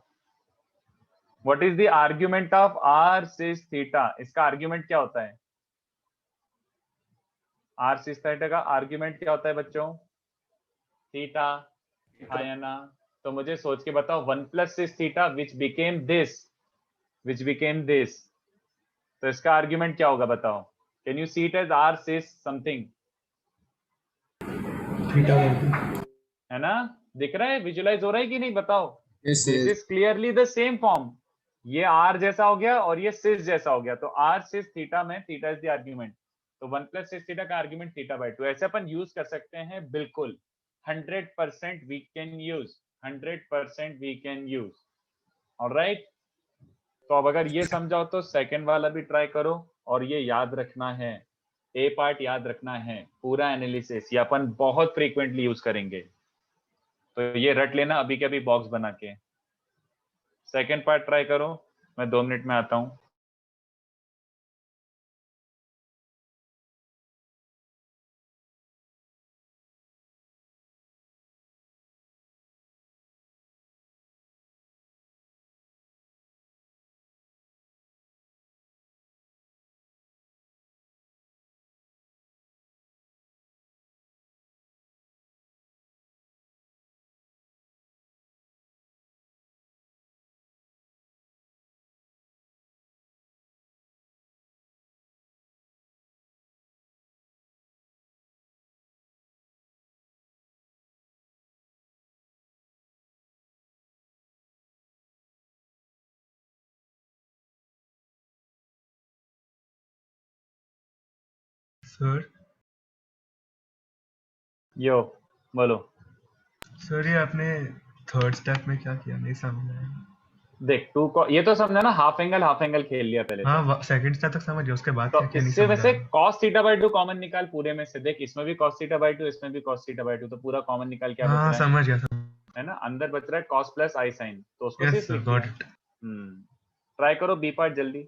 Speaker 1: What is the argument of r sis theta? इसका आर्ग्यूमेंट क्या होता है r sis theta का आर्ग्यूमेंट क्या होता है बच्चों थीटा हाँ या ना तो मुझे सोच के बताओ 1 plus sis theta which became this तो इसका आर्ग्यूमेंट क्या होगा बताओ can you see it as r sis something
Speaker 2: theta by 2
Speaker 1: है ना दिख रहा है विजुअलाइज हो रहा है कि नहीं बताओ
Speaker 4: Yes,
Speaker 1: this
Speaker 4: yes.
Speaker 1: Is clearly the same form ये r जैसा हो गया और ये सिस जैसा हो गया तो r सिस थीटा में थीटा इज द आर्ग्यूमेंट तो 1 प्लस सिस थीटा का आर्ग्यूमेंट थीटा बाई 2 ऐसे अपन यूज कर सकते हैं बिल्कुल 100% we can use 100% we can use alright तो अब अगर ये समझाओ तो सेकंड वाला भी ट्राई करो और ये याद रखना है ए पार्ट याद रखना है पूरा एनालिसिस ये अपन बहुत फ्रीक्वेंटली यूज करेंगे तो ये रट लेना अभी के अभी बॉक्स बना के सेकेंड पार्ट ट्राई करो मैं 2 मिनट में आता हूं
Speaker 2: सर
Speaker 1: यो बोलो
Speaker 2: सर ये आपने थर्ड स्टेप में क्या किया नहीं समझ आया
Speaker 1: देख टू को ये तो समझा ना हाफ एंगल खेल लिया पहले तो
Speaker 2: हाँ सेकंड स्टेप तक समझ गया उसके बाद
Speaker 1: तो
Speaker 2: क्या किया नहीं
Speaker 1: इससे
Speaker 2: समझ
Speaker 1: वैसे
Speaker 2: आया
Speaker 1: cos थीटा बाई 2 कॉमन निकाल पूरे में से देख इसमें भी cos थीटा बाई 2 इसमें भी cos थीटा बाई 2 तो पूरा कॉमन निकाल क्या बच
Speaker 2: हाँ
Speaker 1: रहा है
Speaker 2: समझ गया
Speaker 1: है ना अंदर बच रहा है cos प्लस आई साइन तो उसको
Speaker 2: यस
Speaker 1: सिर्फ
Speaker 2: सर
Speaker 1: लिख
Speaker 2: गॉट
Speaker 1: दिया
Speaker 2: इट
Speaker 1: ट्राई करो बी पार्ट जल्दी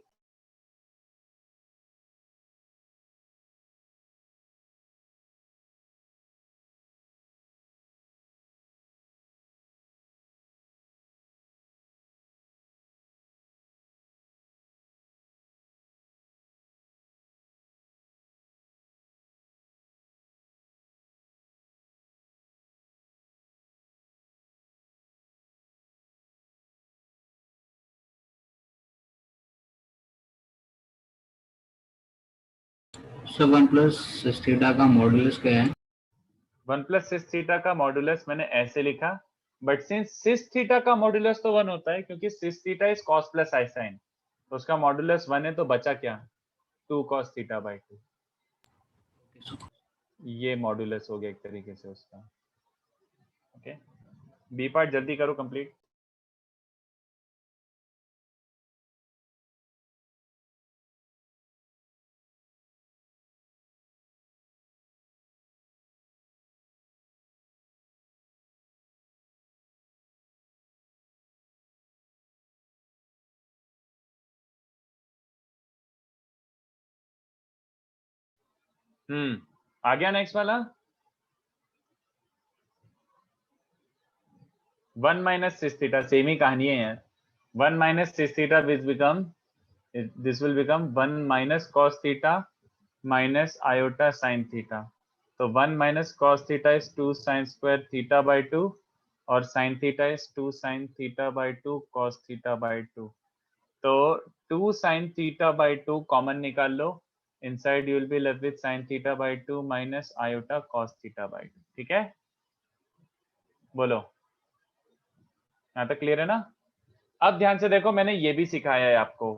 Speaker 3: So 1 plus sis theta का मॉड्यूलस क्या है
Speaker 1: 1 प्लस सिस थीटा का मॉड्यूलस मैंने ऐसे लिखा बट सिंस सिस थीटा का मॉड्यूलस तो 1 होता है क्योंकि cis theta is cos plus i sine तो उसका मॉड्यूलस 1 है तो बचा क्या 2 cos थीटा बाई 2 ये मॉड्यूलस हो गया एक तरीके से उसका ओके बी पार्ट जल्दी करो कंप्लीट। आ गया नेक्स्ट वाला। 1 माइनस सिस थीटा, सेम ही कहानी है यार। 1 minus cis theta which become, this will become 1 minus cos theta minus iota sine theta. तो 1 minus cos theta is 2 sine square theta by 2 और sine theta is 2 sine theta by 2 cos theta by 2। तो 2 sine theta by 2 common निकाल लो, inside you will be left with sign theta by 2 minus iota cos theta by 2। ठीक है, बोलो यहाँ तक clear है ना? अब ध्यान से देखो, मैंने ये भी सिखाया है आपको,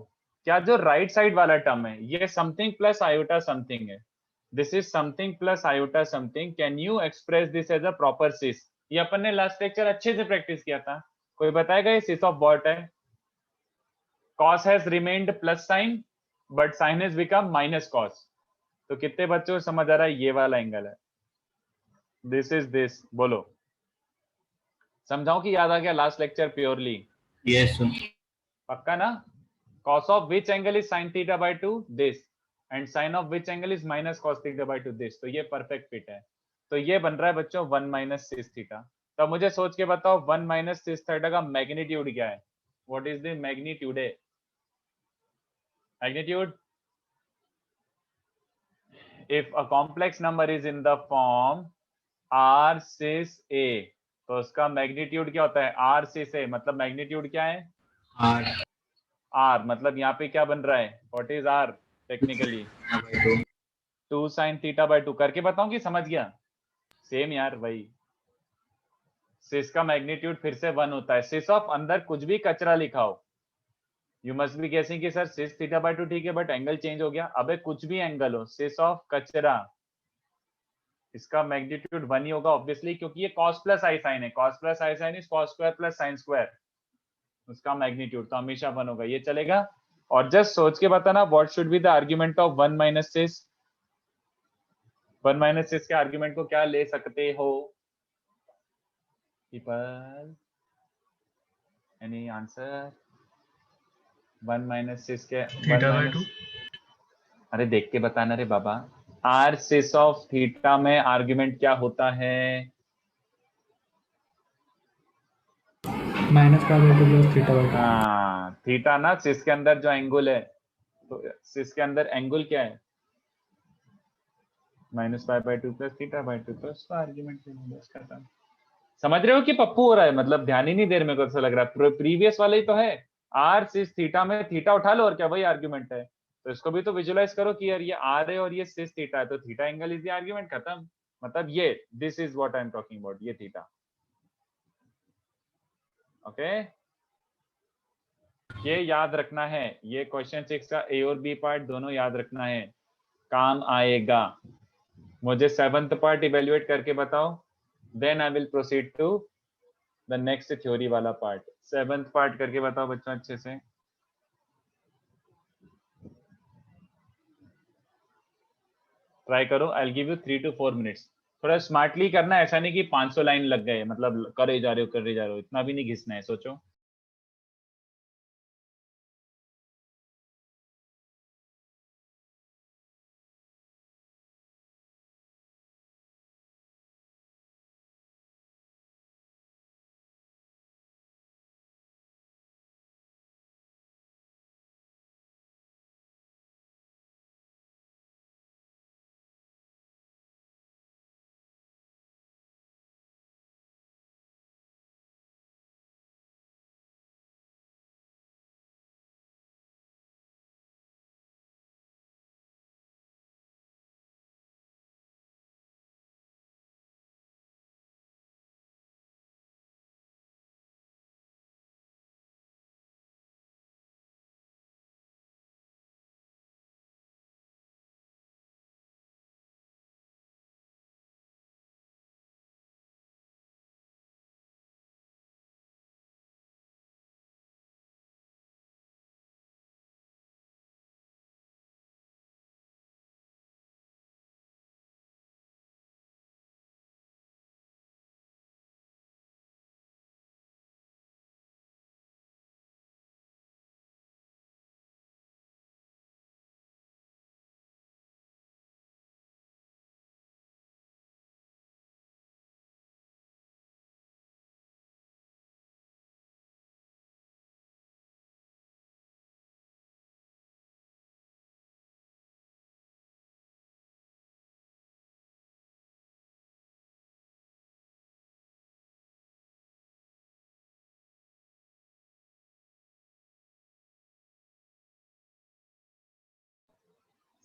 Speaker 1: क्या जो राइट साइड वाला टर्म है ये समथिंग प्लस आयोटा समथिंग है। This is something plus iota something. Can you express this as a proper cis? ये अपन ने लास्ट लेक्चर अच्छे से प्रैक्टिस किया था। कोई बताएगा ये सिस ऑफ व्हाट है? cos has remained plus sign but sin has become minus cos। तो कितने बच्चों को समझ आ रहा है? ये वाला एंगल है, दिस इज दिस। बोलो, समझाओ कि याद आ गया last lecture purely?
Speaker 3: Yes, sir.
Speaker 1: पक्का ना? cos of which angle is sin theta by 2? this, and sin of which angle is minus cos theta by 2? this। तो ये परफेक्ट फिट है। तो ये बन रहा है बच्चों 1 माइनस सिस थीटा। तो मुझे सोच के बताओ 1 माइनस सिस थीटा का मैग्नीट्यूड क्या है? What is the magnitude? है magnitude, if a complex number is in the form r cis a, तो उसका मैग्नीट्यूड क्या होता है? r cis a। मतलब मैग्नीट्यूड क्या है?
Speaker 3: R
Speaker 1: r। मतलब यहाँ पे क्या बन रहा है? What is r technically? 2 sine theta by 2। करके बताऊं कि समझ गया? सेम यार वही। सिस का मैग्नीट्यूड फिर से 1 होता है। सिस ऑफ अंदर कुछ भी कचरा लिखाओ, यू मस्ट बी गेसिंग कि सर सिस थीटा बाई 2 ठीक है बट एंगल चेंज हो गया। अबे कुछ भी एंगल हो, सिस ऑफ कचरा, इसका मैग्नीट्यूड 1 ही होगा ऑब्वियसली, क्योंकि ये cos प्लस आई साइन है। cos plus i sine is cos square plus sine square. उसका मैग्नीट्यूड तो हमेशा 1 होगा। ये चलेगा? और जस्ट सोच के बताना what should be the argument of 1 minus cis. 1 minus cis के आर्गुमेंट को क्या ले सकते हो people? Any answer? 1 minus cis के 1
Speaker 2: थीटा बाई
Speaker 1: माइनस,
Speaker 2: 2।
Speaker 1: अरे देख के बताना रे बाबा। आर सिस ऑफ थीटा में आर्गुमेंट क्या होता है?
Speaker 5: माइनस का बाई 2 प्लस थीटा बाई 2।
Speaker 1: हाँ, थीटा ना सिस के अंदर जो एंगल है, तो सिस के अंदर एंगल क्या है? Minus pi by 2 plus theta by 2। तो उसका आर्गुमेंट खत्म। समझ रहे हो कि पप्पू हो रहा है? मतलब ध्यान ही नहीं दे रहे, मेरे को ऐसा लग रहा है प्रीवियस वाला ही तो है। आर सिस थीटा में थीटा उठा लो और क्या, वही आर्गुमेंट है। तो इसको भी तो विजुलाइज करो कि यार ये आर है और ये सिस थीटा है, तो theta angle is the argument, खत्म। मतलब ये this is what I am talking about, ये थीटा। ओके, ये याद रखना है। ये क्वेश्चन 6 का ए और बी पार्ट दोनों याद रखना है, काम आएगा। मुझे 7th पार्ट इवेल्युएट करके बताओ, then I will proceed to the next theory वाला पार्ट। 7th पार्ट करके बताओ बच्चों अच्छे से। ट्राई करो, I will give you 3 to 4 minutes. थोड़ा स्मार्टली करना, ऐसा नहीं कि 500 लाइन लग गए, मतलब करे जा रहे हो, इतना भी नहीं घिसना है, सोचो।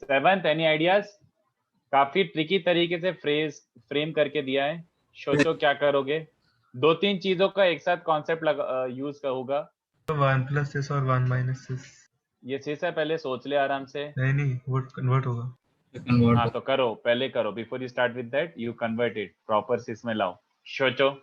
Speaker 1: Seventh, any ideas? काफी ट्रिकी तरीके से फ्रेम करके दिया है, सोचो क्या करोगे। 2-3 चीजों का एक साथ कॉन्सेप्ट यूज होगा।
Speaker 2: तो 1 प्लस सिस और 1 माइनस सिस।
Speaker 1: ये सिस है, पहले सोच ले आराम से।
Speaker 2: नहीं वो कन्वर्ट होगा।
Speaker 1: हाँ तो करो, पहले करो, before you start with that you convert it, proper cis में लाओ, सोचो।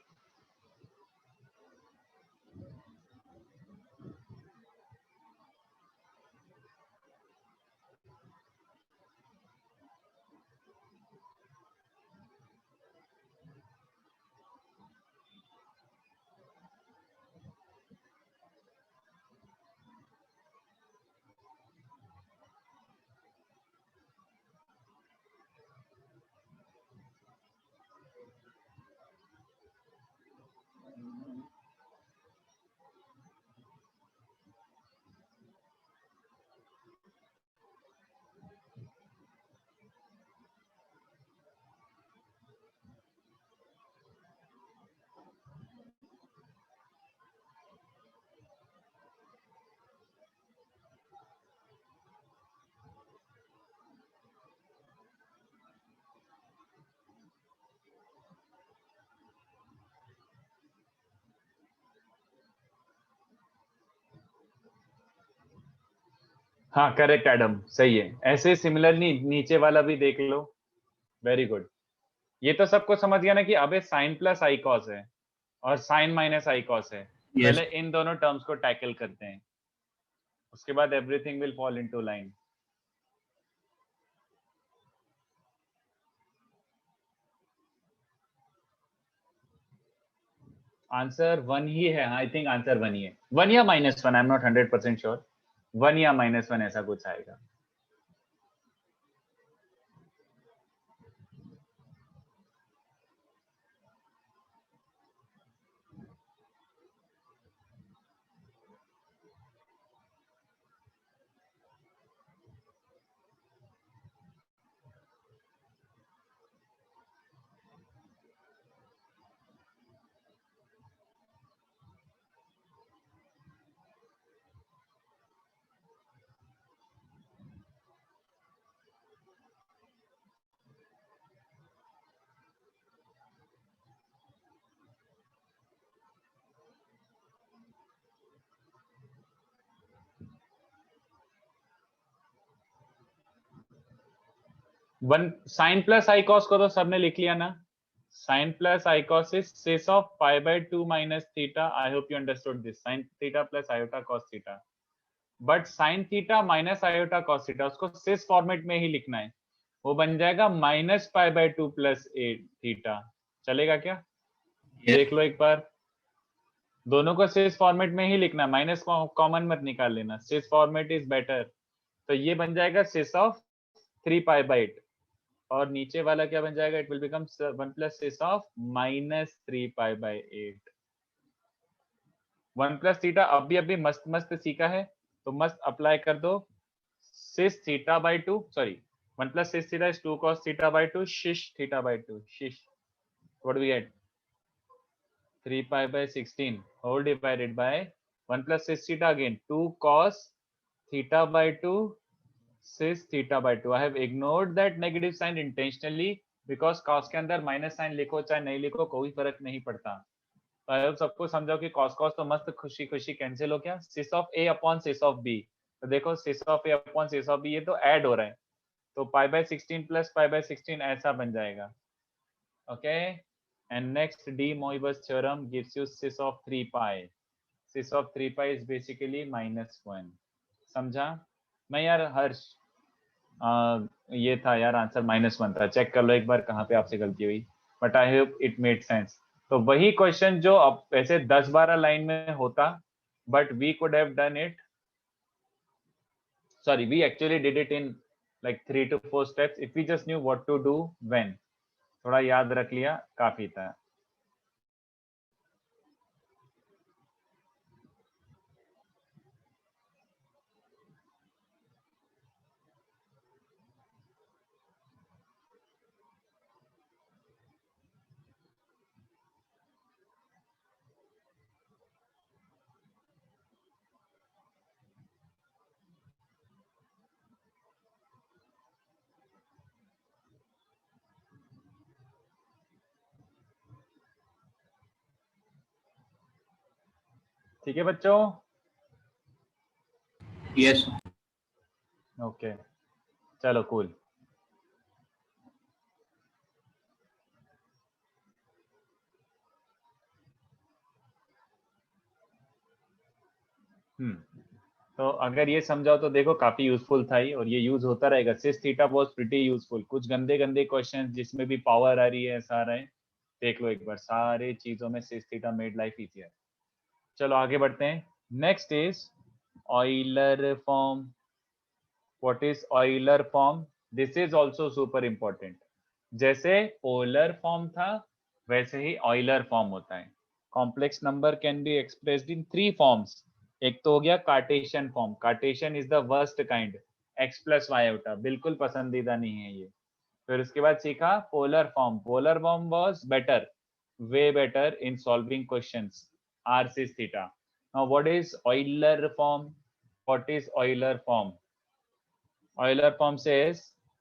Speaker 1: हाँ करेक्ट एडम, सही है। ऐसे सिमिलरली नीचे वाला भी देख लो, वेरी गुड। ये तो सबको समझ गया ना कि अबे साइन प्लस आई कॉस है और साइन माइनस आई कॉस है। पहले इन दोनों टर्म्स को टैकल करते हैं, उसके बाद everything will fall into line. Answer 1 ही है, आई थिंक आंसर 1 ही है, 1 या -1, आई एम नॉट 100% श्योर, 1 या -1 ऐसा कुछ आएगा। One sine plus i cos को तो सबने लिख लिया ना। Sine plus i cos is cis of pi by 2 minus theta. I hope you understood this, sine theta plus iota cos theta. But sine theta minus iota cos theta उसको cis format में ही लिखना है, वो बन जाएगा minus pi by 2 plus 8 theta. चलेगा क्या? देख लो एक बार, दोनों को सिस फॉर्मेट में ही लिखना, माइनस कॉमन मत निकाल लेना, सिस फॉर्मेट इज बेटर। तो ये बन जाएगा सिस ऑफ 3 पाई बाय 8 और नीचे वाला क्या बन जाएगा, it will become 1 plus cis of minus 3 pi by 8। 1 plus theta अभी मस्त मस्त सीखा है तो मस्त अप्लाई कर दो। Cis theta by 2, sorry 1 plus sis theta is 2 cos theta by 2 shish theta by 2 shish. What do we get? 3 pi by 16 whole divided by 1 plus sis theta again 2 cos theta by 2 sis theta by 2. I have ignored that negative sign intentionally because cos के अंदर minus sign लिखो चाहे नहीं लिखो कोई फर्क नहीं पड़ता। तो आई होप सबको समझाओ कि cos cos तो मस्त खुशी खुशी कैंसिल हो गया, sis of a upon sis of b। तो देखो sis of a upon sis of b ये तो ऐड हो रहा है, तो pi by 16 plus pi by 16 ऐसा बन जाएगा। Okay, and next de Moivre's theorem gives you cis of 3 pi. Cis of 3 pi is basically -1। समझा? मैं यार हर्ष ये था यार आंसर -1 था, चेक कर लो एक बार कहाँ पे आपसे गलती हुई, but I hope it made sense. तो वही क्वेश्चन जो अब ऐसे 10-12 लाइन में होता, but we could have done it, sorry we actually did it in like 3 to 4 steps if we just knew what to do when। थोड़ा याद रख लिया काफी था। ठीक है बच्चों?
Speaker 3: Yes.
Speaker 1: ओके, चलो कूल। तो अगर ये समझाओ तो देखो काफी यूजफुल था ये, और ये यूज होता रहेगा। सिस थीटा वाज प्रीटी यूजफुल। कुछ गंदे गंदे क्वेश्चंस जिसमें भी पावर आ रही है, ऐसा आ रहा है, देख लो एक बार। सारे चीजों में cis theta made life easier. चलो आगे बढ़ते हैं। Next is Euler form. What is Euler form? This is also super important. जैसे पोलर फॉर्म था वैसे ही ऑयलर फॉर्म होता है। Complex number can be expressed in 3 forms. एक तो हो गया Cartesian form. Cartesian is the worst kind, x plus y iota, बिल्कुल पसंदीदा नहीं है ये। फिर उसके बाद सीखा polar form. Polar form was better, way better in solving questions, r cis theta. Now what is Euler form? What is Euler form? Euler form से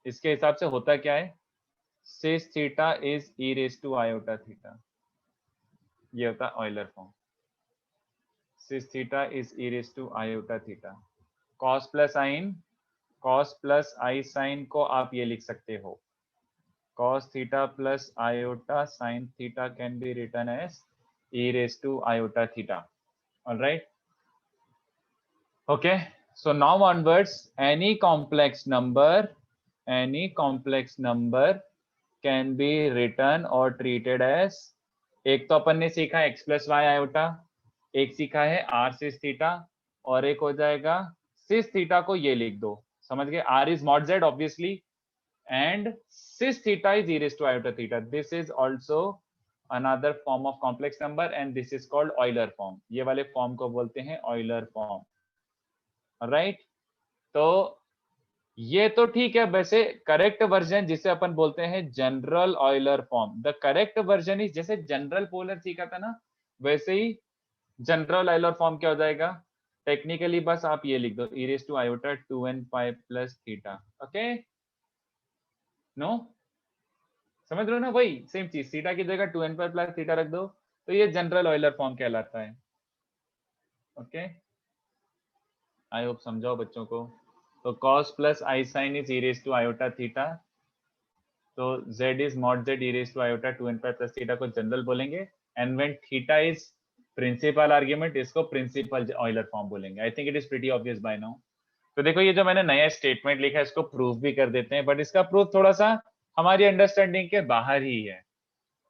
Speaker 1: इसके हिसाब से होता क्या है? Cis theta is e raise to iota theta. ये होता है Euler form. Cis theta is e raise to iota theta. Cos plus i sine, cos plus i sine को आप ये लिख सकते हो, cos theta plus iota sin theta can be written as e raised to iota theta. All right. Okay. So now onwards, any complex number can be written or treated as, एक तो अपन ने सीखा x प्लस वाई आयोटा, एक सीखा है r cis theta, और एक हो जाएगा सिस थीटा को ये लिख दो। समझ गए? r is mod z obviously, and cis theta is e raised to iota theta. This is also another form of complex number and this is called Euler form. ये वाले फॉर्म को बोलते हैं Euler form. राइट? तो ये तो ठीक है। वैसे करेक्ट वर्जन जिसे अपन बोलते हैं general Euler form, the correct version is, जैसे जनरल पोलर सीखा था ना, वैसे ही जनरल ऑयलर फॉर्म क्या हो जाएगा? टेक्निकली बस आप ये लिख दो, e raised to iota 2n pi plus theta. Okay? No? समझ रहे हो ना? वही सेम चीज, थीटा की जगह 2n पर प्लस थीटा रख दो, तो ये जनरल ऑयलर फॉर्म कहलाता है। ओके, आई होप समझाओ बच्चों को। तो cos plus i sine is e raise to iota theta, तो z is mod z e raise to iota 2n पर प्लस थीटा को जनरल बोलेंगे, and when theta is principal argument इसको principal Euler form बोलेंगे। I think it is pretty obvious by now. तो देखो ये जो मैंने नया स्टेटमेंट लिखा है इसको प्रूफ भी कर देते हैं, बट इसका प्रूफ थोड़ा सा हमारी अंडरस्टैंडिंग के बाहर ही है।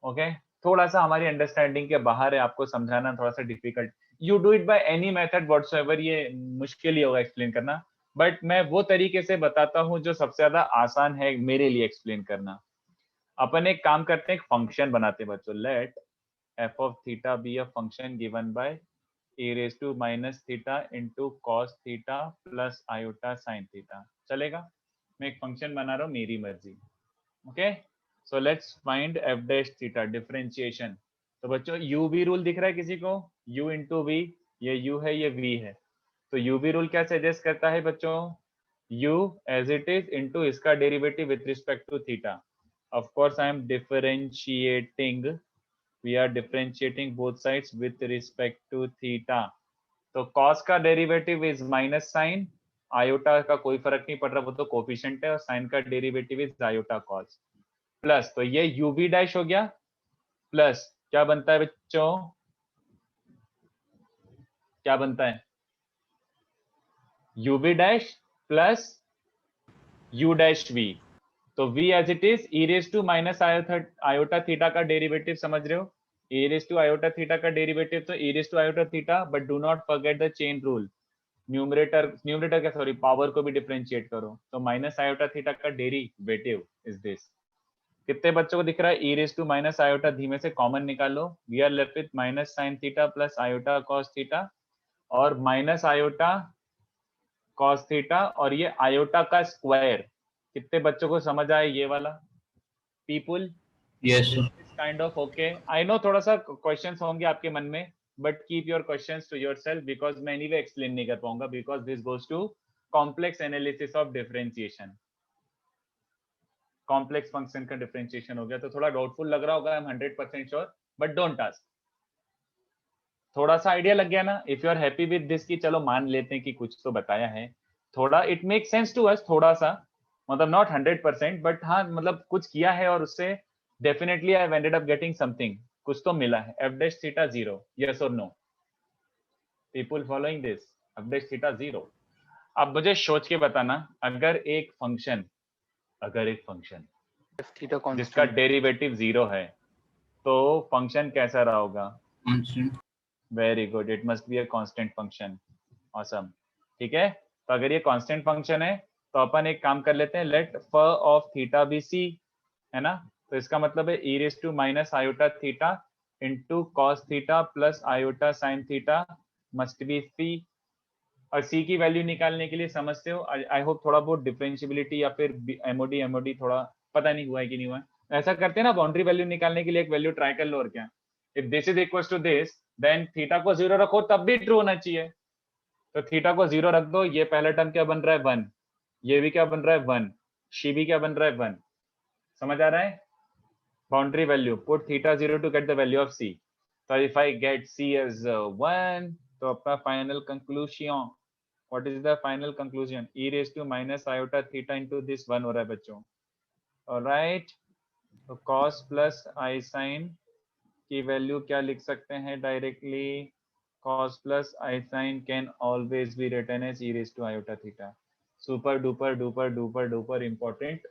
Speaker 1: ओके, थोड़ा सा हमारी अंडरस्टैंडिंग के बाहर है, आपको समझाना थोड़ा सा difficult. You do it by any method whatsoever, ये मुश्किल ही होगा एक्सप्लेन करना, बट मैं वो तरीके से बताता हूँ जो सबसे ज्यादा आसान है मेरे लिए एक्सप्लेन करना। अपन एक काम करते हैं, एक फंक्शन बनाते हैं बच्चों। Let f of theta be a function given by e raised to minus theta into cos theta plus iota sin theta। चलेगा? मैं एक फंक्शन बना रहा हूँ, मेरी मर्जी। Okay, so let's find f dash theta differentiation. तो बच्चों u v रूल दिख रहा है किसी को? u इंटू v, ये u है ये v है, तो u v रूल क्या सजेस्ट करता है बच्चों? u as it is into इसका derivative with respect to theta. Of course I am differentiating, we are differentiating both sides with respect to theta। तो cos का derivative is minus sine, iota का कोई फर्क नहीं पड़ रहा, वो तो कोफिशिएंट है, और साइन का derivative is iota cos, plus तो ये uv डैश हो गया, प्लस क्या बनता है बच्चों? क्या बनता है? uv dash plus u dash v। तो v as it is e raise to minus iota theta का डेरिवेटिव, समझ रहे हो? e raise to iota theta का डेरिवेटिव तो e raise to iota theta, but do not forget the chain rule. Numerator का sorry power को भी differentiate करो, तो माइनस आयोटा थीटा का डेरिवेटिव इज दिस। कितने बच्चों को दिख रहा है? e raise to minus iota, धीमे से कॉमन निकालो, we are left with minus sine theta plus iota cos theta, और माइनस आयोटा कॉस थीटा, और ये आयोटा का स्क्वायर। कितने बच्चों को समझ आए ये वाला? People,
Speaker 3: Yes, sir.
Speaker 1: Kind of okay. I know थोड़ा सा क्वेश्चंस होंगे आपके मन में, but keep your questions to yourself, because मैं एनीवे एक्सप्लेन नहीं कर पाऊंगा, because this goes to complex analysis of differentiation. Complex function का डिफरेंशिएशन हो गया तो थोड़ा डाउटफुल लग रहा होगा, I am 100% sure, but don't ask. थोड़ा सा आइडिया लग गया ना? If you are happy with this कि चलो मान लेते हैं कि कुछ तो बताया है, थोड़ा it make sense to us, थोड़ा सा, मतलब नॉट 100%, बट हाँ मतलब कुछ किया है और उससे definitely I ended up getting something, कुछ तो मिला है। एफ डैश थीटा 0, यस और no? People following this? F dash theta 0। अब मुझे सोच के बताना, अगर एक फंक्शन
Speaker 5: थीटा
Speaker 1: जिसका
Speaker 5: कांस्टेंट,
Speaker 1: डेरिवेटिव 0 है, तो फंक्शन कैसा रहा होगा?
Speaker 3: Constant.
Speaker 1: Very good, it must be a constant function. Awesome. ठीक है, तो अगर ये कांस्टेंट फंक्शन है तो अपन एक काम कर लेते हैं, लेट फ ऑफ थीटा बी सी, है ना? तो इसका मतलब है e raise to minus iota theta into cos theta plus iota sine theta must be C. और सी की वैल्यू निकालने के लिए समझते हो, आई होप थोड़ा बहुत डिफरेंशियबिलिटी या फिर एमओडी थोड़ा पता नहीं हुआ है कि नहीं हुआ है। ऐसा करते हैं ना, बाउंड्री वैल्यू निकालने के लिए एक वैल्यू ट्राई कर लो, और क्या। If this is equal to this, then theta को 0 रखो, तब भी ट्रू होना चाहिए। तो थीटा को 0 रख दो, ये पहला टर्म क्या बन रहा है 1, ये भी क्या बन रहा है 1, शी भी क्या बन रहा है 1। समझ आ रहा है? Boundary value, put theta 0 to get the value of c. तो if I get c as 1, तो अपना final conclusion, what is the final conclusion? E raised to minus iota theta into this 1 हो रहा है बच्चों। alright, तो cos plus i sin की value क्या लिख सकते हैं directly? cos plus i sin can always be written as e raised to iota theta. Super duper duper duper duper important.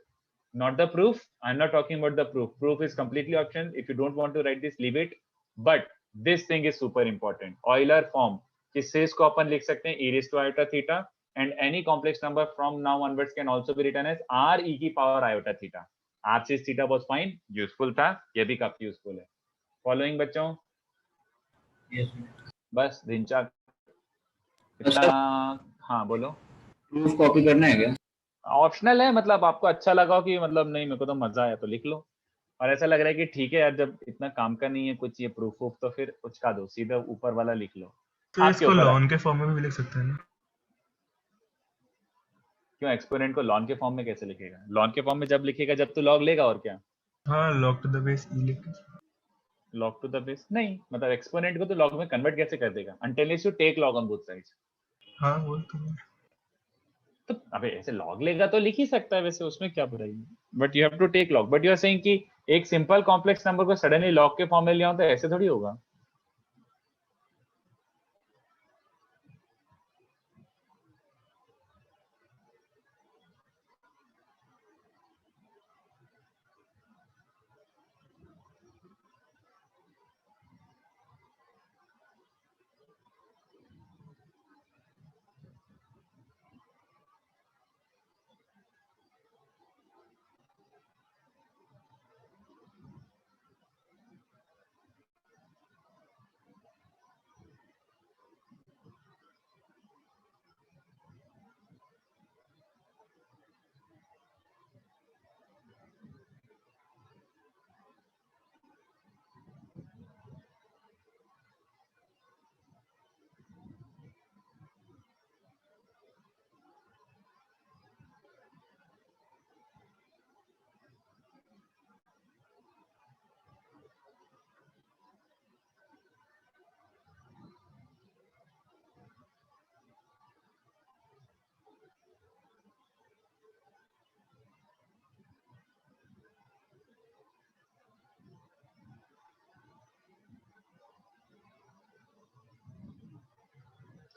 Speaker 1: Not the proof. I'm not talking about the proof. Proof is completely optional. If you don't want to write this, leave it. But this thing is super important. Euler form, जिससे इसको अपन लिख सकते हैं e raised to iota theta, and any complex number from now onwards can also be written as r e की power iota theta. आपसे theta was fine, useful था, ये भी काफी यूजफुल है। फॉलोइंग बच्चों?
Speaker 3: Yes, sir.
Speaker 1: बस दिनचा इतना। हाँ बोलो।
Speaker 3: Proof copy करना है क्या?
Speaker 1: ऑप्शनल है, मतलब आपको अच्छा लगा कि मतलब नहीं मेरे को तो मजा आया तो लिख लो, और ऐसा लग रहा है कि ठीक है यार जब इतना काम का नहीं है कुछ ये प्रूफ वूफ, तो फिर उचका दो, सीधा ऊपर वाला लिख लो।
Speaker 2: तो
Speaker 1: आपके
Speaker 2: इसको
Speaker 1: ऊपर है।
Speaker 2: लॉन के फॉर्म में भी लिख सकते हैं ना?
Speaker 1: क्यों एक्सपोनेंट को लॉन के फॉर्म में कैसे लिखेगा? लॉन के फॉर्म में जब लिखेगा जब तो लॉग लेगा, और क्या।
Speaker 2: हाँ, लॉग टू द बेस ई लिख के।
Speaker 1: लॉग टू द बेस नहीं, मतलब एक्सपोनेंट को तो लॉग में कन्वर्ट कैसे कर देगा? Until you take log on both sides.
Speaker 2: हाँ वो तो है।
Speaker 1: तो अबे ऐसे लॉग लेगा तो लिख ही सकता है, वैसे उसमें क्या बुराई है? But you have to take log. But you are saying कि एक सिंपल कॉम्प्लेक्स नंबर को सडनली लॉग के फॉर्म में ले आओ, तो ऐसे थोड़ी होगा।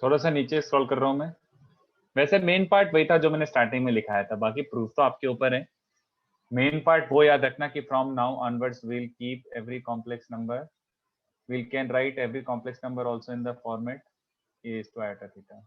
Speaker 1: थोड़ा सा नीचे स्क्रॉल कर रहा हूं मैं। वैसे मेन पार्ट वही था जो मैंने स्टार्टिंग में लिखाया था, बाकी प्रूफ तो आपके ऊपर है। मेन पार्ट वो याद रखना कि from now onwards will keep every complex number, we can write every complex number also in the format a is to iota theta.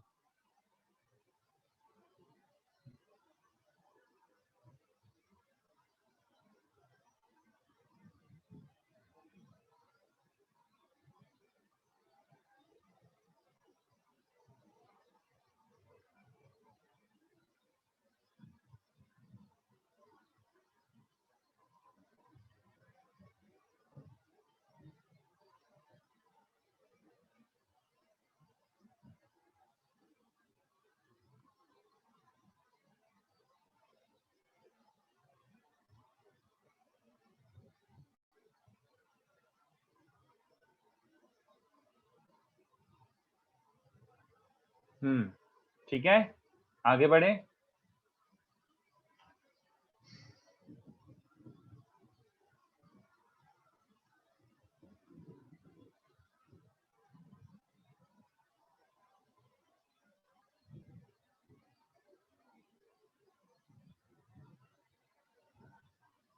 Speaker 1: ठीक है, आगे बढ़े।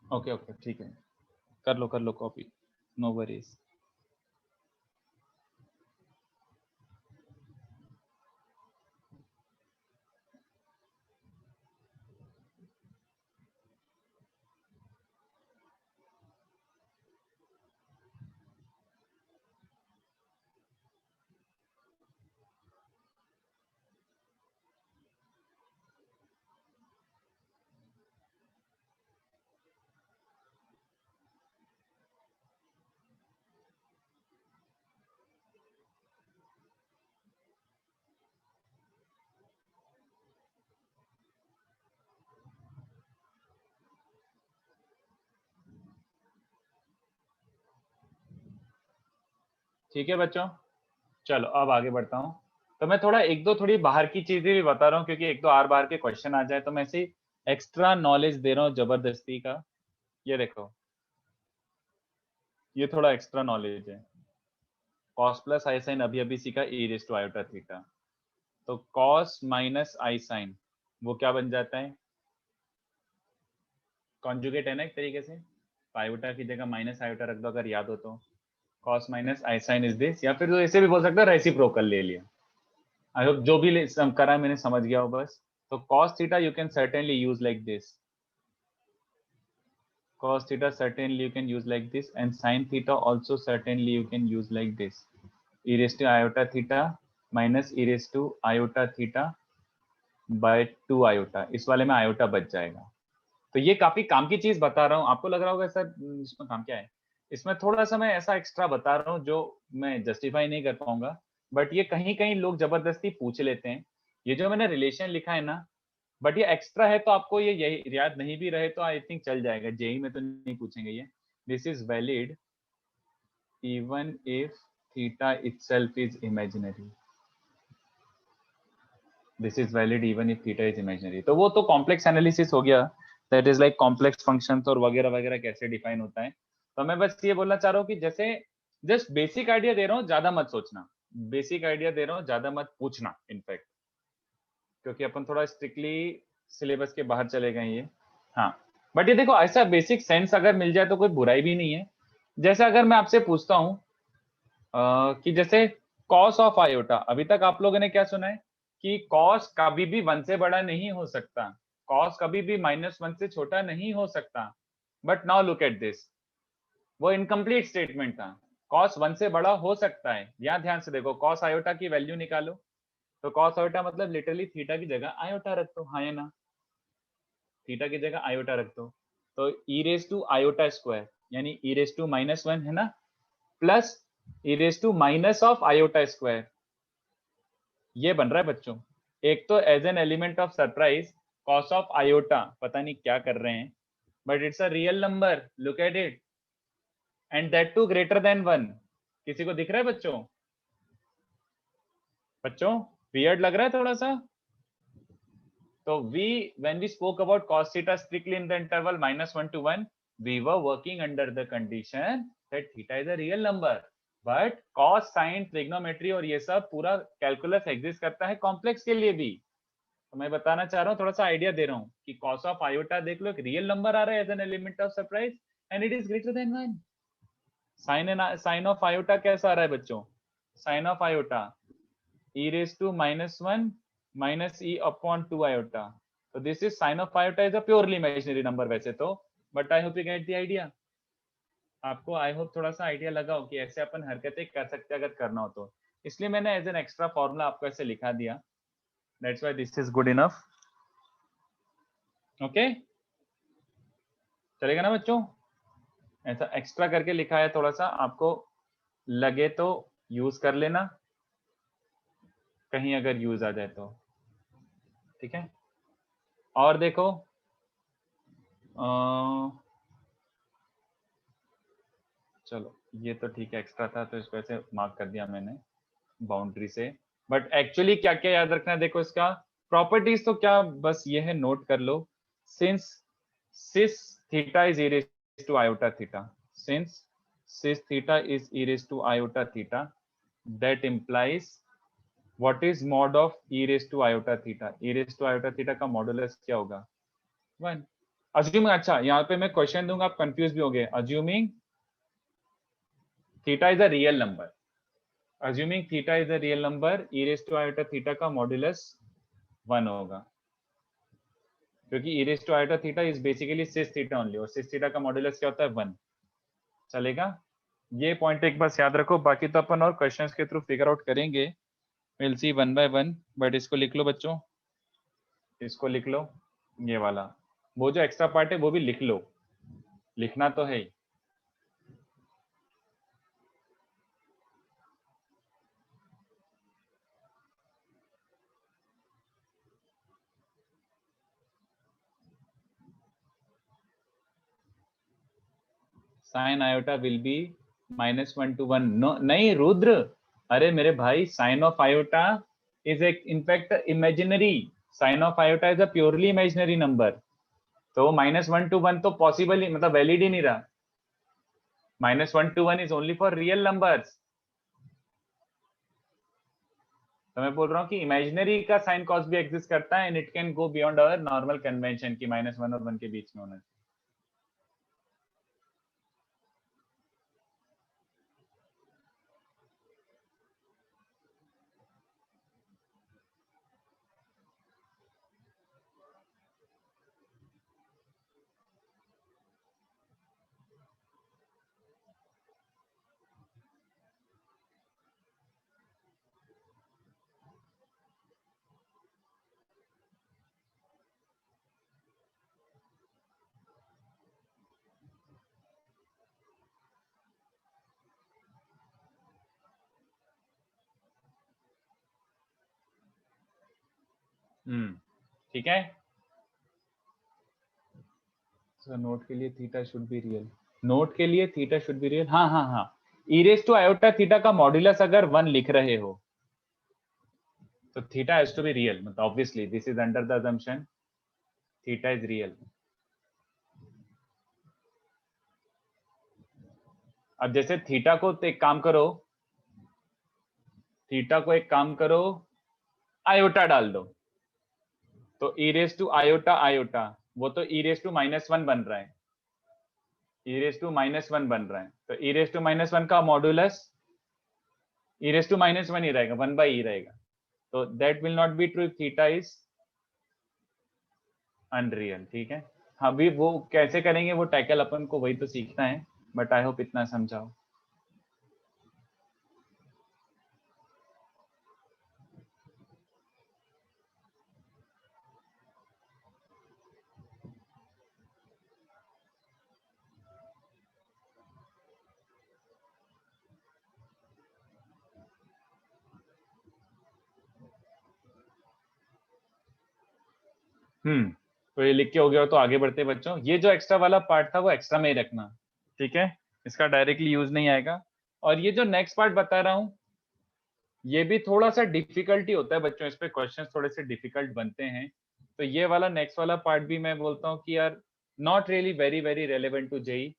Speaker 1: ओके ओके ठीक है, कर लो कॉपी, नो वरीज। ठीक है बच्चों, चलो अब आगे बढ़ता हूँ। तो मैं थोड़ा एक दो थोड़ी बाहर की चीजें भी बता रहा हूँ, क्योंकि एक दो आर बाहर के क्वेश्चन आ जाए तो मैं ऐसे एक्स्ट्रा नॉलेज दे रहा हूँ जबरदस्ती का। ये देखो, ये थोड़ा एक्स्ट्रा नॉलेज है। कॉस प्लस आई साइन अभी अभी सीखा, ई रेज टू आयोटा थीटा। तो कॉस माइनस आई साइन वो क्या बन जाता है, कॉन्जुगेट है ना एक तरीके से। आयोटा की जगह माइनस आयोटा रख दो अगर याद हो तो। Cos minus i sine is this, या फिर तो ऐसे भी बोल सकते हो रेसिप्रोकल ले लिया। आई होप जो भी करा मैंने समझ गया हो बस। तो cos theta you can certainly use like this, cos theta certainly you can use like this, and sin theta also certainly you can use like this, e raised to iota theta minus e raised to iota theta by 2 iota। इस वाले में iota बच जाएगा। तो ये काफी काम की चीज बता रहा हूँ, आपको लग रहा होगा सर इसमें काम क्या है। इसमें थोड़ा सा मैं ऐसा एक्स्ट्रा बता रहा हूँ जो मैं जस्टिफाई नहीं कर पाऊंगा, बट ये कहीं कहीं लोग जबरदस्ती पूछ लेते हैं। ये जो मैंने रिलेशन लिखा है ना, बट ये एक्स्ट्रा है तो आपको ये यही याद नहीं भी रहे तो आई थिंक चल जाएगा, जेई में तो नहीं पूछेंगे ये। This is valid even if theta itself is imaginary, this is valid even if theta is imaginary. तो वो तो कॉम्प्लेक्स एनालिसिस हो गया, that is like complex functions और वगैरह वगैरह कैसे डिफाइन होता है। तो मैं बस ये बोलना चाह रहा हूँ कि जैसे जस्ट बेसिक आइडिया दे रहा हूँ, ज्यादा मत सोचना, बेसिक आइडिया दे रहा हूँ, ज्यादा मत पूछना इनफैक्ट, क्योंकि अपन थोड़ा स्ट्रिक्टली सिलेबस के बाहर चले गए ये। हाँ, बट ये देखो ऐसा बेसिक सेंस अगर मिल जाए तो कोई बुराई भी नहीं है। जैसे अगर मैं आपसे पूछता हूँ कि जैसे कॉस ऑफ आयोटा, अभी तक आप लोगों ने क्या सुना है कि कॉस कभी भी 1 से बड़ा नहीं हो सकता, कॉस कभी भी -1 से छोटा नहीं हो सकता। But now look at this, वो इनकम्प्लीट स्टेटमेंट था। कॉस 1 से बड़ा हो सकता है, यहाँ ध्यान से देखो, कॉस आयोटा की वैल्यू निकालो, तो कॉस आयोटा मतलब लिटरली थीटा की जगह आयोटा रख दो, हाँ या ना, थीटा की जगह आयोटा रख दो। तो e raise to iota square यानी ई रेज टू -1 है ना, plus e raise to minus of iota square, ये बन रहा है बच्चों। एक तो as an element of surprise cos of iota पता नहीं क्या कर रहे हैं, but it's a real number, look at it, and that too greater than 1। किसी को दिख रहा है बच्चों, बच्चों वियर्ड लग रहा है थोड़ा सा। So when we spoke about cos theta strictly in the interval -1 to 1, we were working under the condition that theta is a real number. But cos, sin, trigonometry और ये सब पूरा कैलकुलस एग्जिस्ट करता है कॉम्प्लेक्स के लिए भी। तो मैं बताना चाह रहा हूँ, थोड़ा सा आइडिया दे रहा हूँ कि cos ऑफ आयोटा देख लो, एक रियल नंबर आ रहा है as an element of surprise and it is greater than 1। Sine of iota कैसा आ रहा है बच्चों, sine of iota e raised to -1 minus e upon 2 iota। So this is sin of iota is a purely imaginary number वैसे तो, but I hope you get the idea। आपको I hope थोड़ा सा आइडिया लगा हो कि ऐसे अपन हरकतें कर सकते हैं अगर करना हो तो, इसलिए मैंने एज एन एक्स्ट्रा फॉर्मूला आपको ऐसे लिखा दिया। That's why this is good enough. Okay, चलेगा ना बच्चों, ऐसा एक्स्ट्रा करके लिखा है, थोड़ा सा आपको लगे तो यूज कर लेना, कहीं अगर यूज आ जाए तो, ठीक है। और देखो चलो ये तो ठीक है, एक्स्ट्रा था तो इसको ऐसे मार्क कर दिया मैंने बाउंड्री से। बट एक्चुअली क्या क्या याद रखना है, देखो इसका प्रॉपर्टीज तो क्या बस ये है, नोट कर लो। Since cis theta is e raise to iota theta, since cis theta is e raise to iota theta, that implies what is mod of e raise to iota theta, e raise to iota theta का modulus क्या होगा, 1। Assuming, अच्छा यहाँ पे मैं question दूंगा, आप confuse भी होंगे। Assuming theta is a real number, assuming theta is a real number, e raise to iota theta का मॉडुलस 1 होगा, क्योंकि e raise to iota theta is basically cis theta only, और सिस थीटा का modulus क्या होता है, 1। चलेगा, ये पॉइंट एक बस याद रखो, बाकी तो अपन और क्वेश्चंस के थ्रू फिगर आउट करेंगे, will see one by one. But इसको लिख लो बच्चों, इसको लिख लो, ये वाला वो जो एक्स्ट्रा पार्ट है वो भी लिख लो, लिखना तो है ही। Sine iota will be -1 to 1, no नहीं रुद्र, अरे मेरे भाई sine of iota is in fact imaginary, sine of iota is a purely imaginary number, तो -1 to 1 तो पॉसिबल ही, मतलब वैलिड ही नहीं रहा। -1 to 1 is only for real numbers. तो मैं बोल रहा हूँ कि इमेजिनरी का साइन कॉस भी एग्जिस्ट करता है, and it can go beyond our normal convention की -1 और 1 के बीच में होना। ठीक है, तो नोट के लिए theta should be real, note के लिए थीटा शुड बी रियल, हाँ हाँ हाँ, e raise to iota theta का मॉड्यूलस अगर 1 लिख रहे हो तो theta has to be real, मतलब obviously this is under the assumption theta is real. अब जैसे थीटा को एक काम करो, थीटा को एक काम करो, आयोटा डाल दो, तो e raise to iota iota, वो तो ई रेज टू -1 बन रहा है, ई रेज टू -1 बन रहा है, तो ई रेज टू -1 का मॉड्यूलस ई रेज टू -1 ही रहेगा, 1/e रहेगा, तो that will not be true, theta is unreal. ठीक है, अभी वो कैसे करेंगे वो टैकल अपन को वही तो सीखना है, बट आई होप इतना समझाओ। तो ये लिख के हो गया, तो आगे बढ़ते बच्चों, ये जो एक्स्ट्रा वाला पार्ट था वो एक्स्ट्रा में ही रखना, ठीक है, इसका डायरेक्टली यूज नहीं आएगा। और ये जो नेक्स्ट पार्ट बता रहा हूँ ये भी थोड़ा सा डिफिकल्टी होता है बच्चों, इस पे क्वेश्चंस थोड़े से डिफिकल्ट बनते हैं, तो ये वाला नेक्स्ट वाला पार्ट भी मैं बोलता हूँ कि यार not really very very relevant to JEE,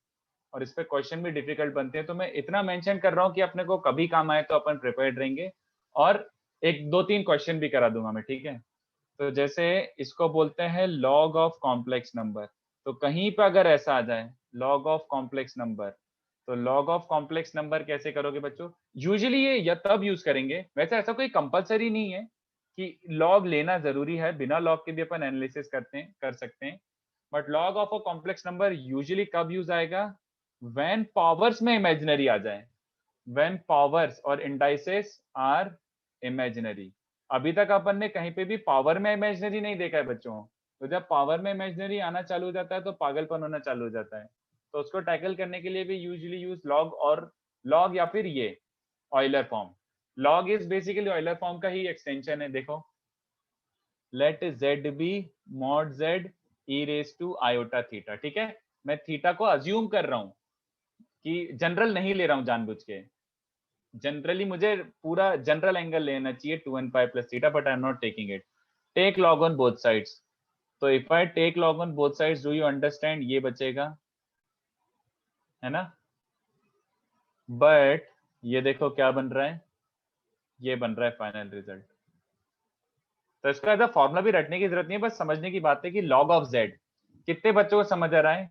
Speaker 1: और इस पे क्वेश्चन भी डिफिकल्ट बनते हैं, तो मैं इतना मेंशन कर रहा हूँ कि अपने को कभी काम आए तो अपन प्रिपेयर्ड रहेंगे, और एक 2-3 क्वेश्चन भी करा दूंगा मैं, ठीक है। तो जैसे इसको बोलते हैं लॉग ऑफ कॉम्प्लेक्स नंबर, तो कहीं पर अगर ऐसा आ जाए लॉग ऑफ कॉम्प्लेक्स नंबर, तो लॉग ऑफ कॉम्प्लेक्स नंबर कैसे करोगे बच्चों, यूजुअली ये या तब यूज करेंगे, वैसे ऐसा कोई कंपलसरी नहीं है कि लॉग लेना जरूरी है, बिना लॉग के भी अपन एनालिसिस कर सकते हैं, but log of a complex number usually कब यूज आएगा, व्हेन पावर्स में इमेजिनरी आ जाए, व्हेन पावर्स और इंडाइसेस आर इमेजिनरी। अभी तक अपन ने कहीं पे भी पावर में इमेजिनरी नहीं देखा है बच्चों, तो जब पावर में इमेजिनरी आना चालू हो जाता है तो पागलपन होना चालू हो जाता है, तो उसको टैकल करने के लिए भी यूजुअली यूज लॉग, और लॉग या फिर ये Euler form, log is basically Euler form का ही एक्सटेंशन है। देखो, let z be mod z e raise to iota theta, ठीक है, मैं थीटा को अज्यूम कर रहा हूं कि जनरल नहीं ले रहा हूं जानबूझ के, जनरली मुझे पूरा जनरल एंगल लेना चाहिए 2n pi plus theta, but I am not taking it. Take log on both sides. तो if I take log on both sides, do you understand? ये बचेगा, है ना. बट ये देखो क्या बन रहा है, ये बन रहा है फाइनल रिजल्ट. तो इसका ऐसा फॉर्मूला भी रटने की जरूरत नहीं है, बस समझने की बात है कि log ऑफ z, कितने बच्चों को समझ आ रहा है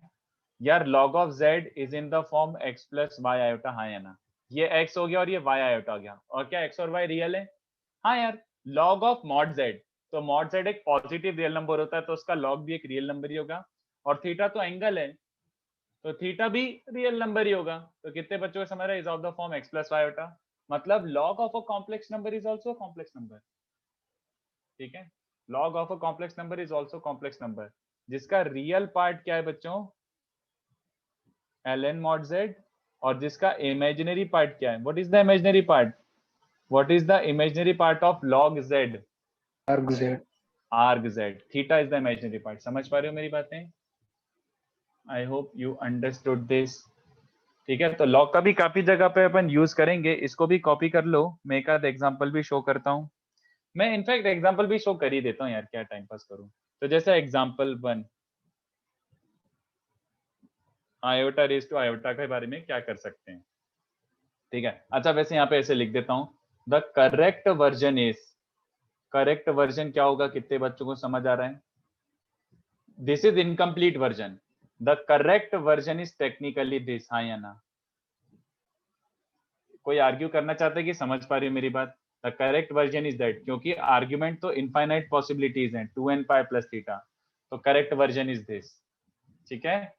Speaker 1: यार? log of z is in the form x plus y iota. हाँ या ना? ये x हो गया और ये y आयोटा हो गया. और क्या x और y रियल है? हाँ यार. log ऑफ मॉड z, तो मॉड z एक पॉजिटिव रियल नंबर होता है, तो उसका log भी एक रियल नंबर ही होगा. और थीटा तो एंगल है, तो थीटा भी रियल नंबर ही होगा. तो कितने बच्चों को समझ रहा है? Is of the form x plus y iota. मतलब log of a complex number is also complex number. ठीक है. log of a complex number is also complex number, जिसका रियल पार्ट क्या है बच्चों? ln mod z. और जिसका imaginary part क्या है? What is the imaginary part? What is the imaginary part of log z?
Speaker 5: arg z.
Speaker 1: arg z. Theta is the imaginary part. समझ पा रहे हो मेरी बातें? आई होप यू अंडरस्टूड दिस. ठीक है. तो log का भी काफी जगह पे अपन यूज करेंगे, इसको भी कॉपी कर लो. मैं एक आध एग्जांपल भी शो करता हूँ. मैं इनफैक्ट एग्जांपल भी शो कर ही देता हूँ यार, क्या टाइम पास करूँ. तो जैसे example 1, iota raise to iota के बारे में क्या कर सकते हैं. ठीक है. अच्छा, वैसे यहाँ पे ऐसे लिख देता हूँ, the correct version is. Correct version क्या होगा? कितने बच्चों को समझ आ रहा है? This is incomplete version. The correct version is technically this. हाँ या ना? कोई आर्ग्यू करना चाहता है कि समझ पा रही हो मेरी बात? The correct version is that, क्योंकि आर्ग्यूमेंट तो इनफाइनाइट पॉसिबिलिटीज हैं, 2n पाई प्लस थीटा. तो करेक्ट वर्जन इज दिस. ठीक है.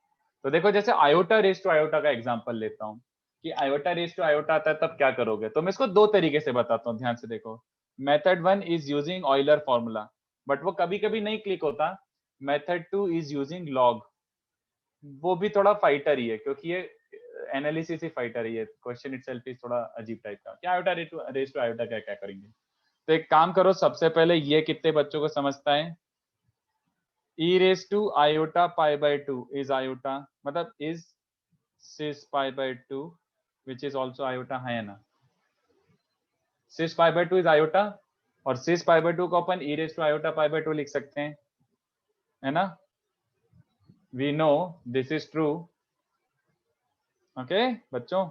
Speaker 1: तो देखो, जैसे आयोटा रेज टू आयोटा का एग्जांपल लेता हूं, कि आयोटा रेज टू आयोटा आता है, तब क्या करोगे? तो मैं इसको दो तरीके से बताता हूं, ध्यान से देखो. Method 1 is using Euler formula, but वो कभी कभी नहीं क्लिक होता. Method 2 is using log. वो भी थोड़ा फाइटर ही है, क्योंकि ये एनालिसिस ही फाइटर ही है. क्वेश्चन इटसेल्फ इज थोड़ा अजीब टाइप का. क्या आयोटा रेज टू आयोटा क्या क्या करेंगे? तो एक काम करो, सबसे पहले ये कितने बच्चों को समझता है? e raised to iota pi by 2 is iota, मतलब is cis pi by 2 which is also iota. है ना? cis pi by 2 is iota, और cis pi by 2 को अपन e raised to iota pi by 2 लिख सकते हैं, है ना? we know this is true. okay बच्चों,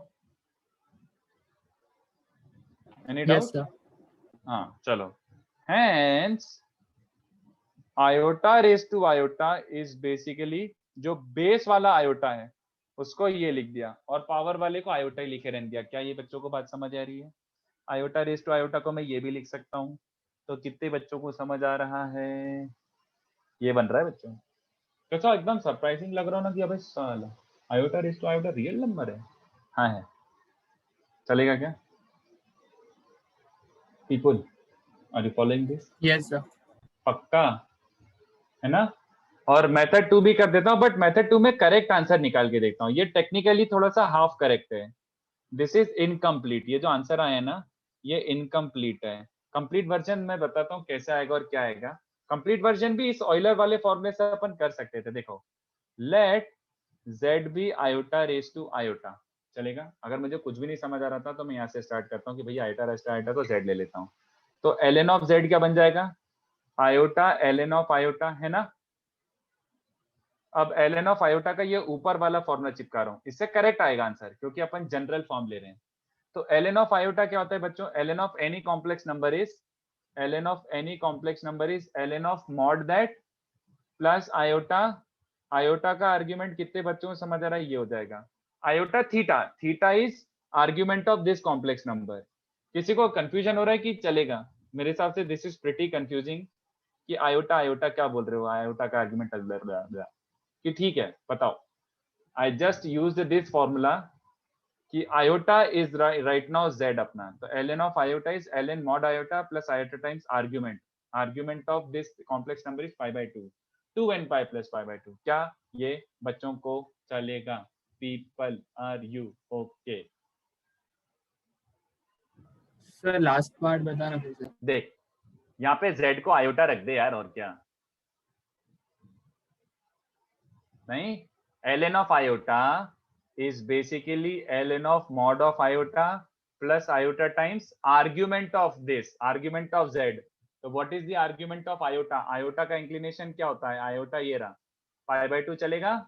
Speaker 1: any doubt?
Speaker 5: Yes sir.
Speaker 1: हाँ चलो. hence iota raised to iota is basically जो बेस वाला आयोटा है उसको ये लिख दिया, और पावर वाले को आयोटा ही लिखे रहने दिया. क्या ये बच्चों को बात समझ आ रही है? आयोटा रेज टू आयोटा को मैं ये भी लिख सकता हूँ. तो कितने बच्चों को समझ आ रहा है? ये बन रहा है बच्चों. कैसा एकदम सरप्राइजिंग लग रहा हो ना कि अबे साला iota raise to iota real number है. हाँ है. चलेगा क्या people? Are you following this?
Speaker 5: Yes sir.
Speaker 1: पक्का है ना? और मेथड 2 भी कर देता हूँ, बट मेथड 2 में करेक्ट आंसर निकाल के देखता हूँ. ये टेक्निकली थोड़ा सा हाफ करेक्ट है. This is incomplete. ये जो आंसर आया ना, ये इनकम्प्लीट है. कंप्लीट वर्जन मैं बताता हूँ कैसे आएगा और क्या आएगा. कंप्लीट वर्जन भी इस ऑयलर वाले फॉर्मूले से अपन कर सकते थे. देखो, let z be iota raise to iota. चलेगा? अगर मुझे कुछ भी नहीं समझ आ रहा था तो मैं यहाँ से स्टार्ट करता हूँ कि भैया आयोटा रेज टू आयोटा, तो z ले लेता हूँ. तो ln ऑफ z क्या बन जाएगा? आयोटा ln ऑफ आयोटा, है ना? अब ln ऑफ आयोटा का ये ऊपर वाला फॉर्मूला चिपका रहा हूँ, इससे करेक्ट आएगा आंसर, क्योंकि अपन जनरल फॉर्म ले रहे हैं. तो ln ऑफ आयोटा क्या होता है बच्चों? ln of any complex number is ln of any complex number is ln of mod that plus iota. Iota का आर्ग्यूमेंट कितने बच्चों को समझ आ रहा है? ये हो जाएगा iota theta. Theta is argument of this complex number. किसी को कंफ्यूजन हो रहा है कि चलेगा? मेरे हिसाब से दिस इज प्रिटी कंफ्यूजिंग कि आयोटा आयोटा क्या बोल रहे हो, आयोटा का आर्ग्यूमेंट कि ठीक है बताओ. I just used this formula कि iota is right now z अपना. तो ln of iota is ln mod iota plus iota times argument. Argument of this complex number is pi by 2, 2n pi plus pi by 2. क्या ये बच्चों को चलेगा? People are you okay?
Speaker 5: Sir last part बताना फिर से.
Speaker 1: देख, यहाँ पे z को आयोटा रख दे यार, और क्या. नहीं, ln of iota is basically ln of mod of iota plus iota times argument of this, argument of z. तो what is the argument of iota? iota का inclination क्या होता है? iota ये रहा, pi by 2 चलेगा,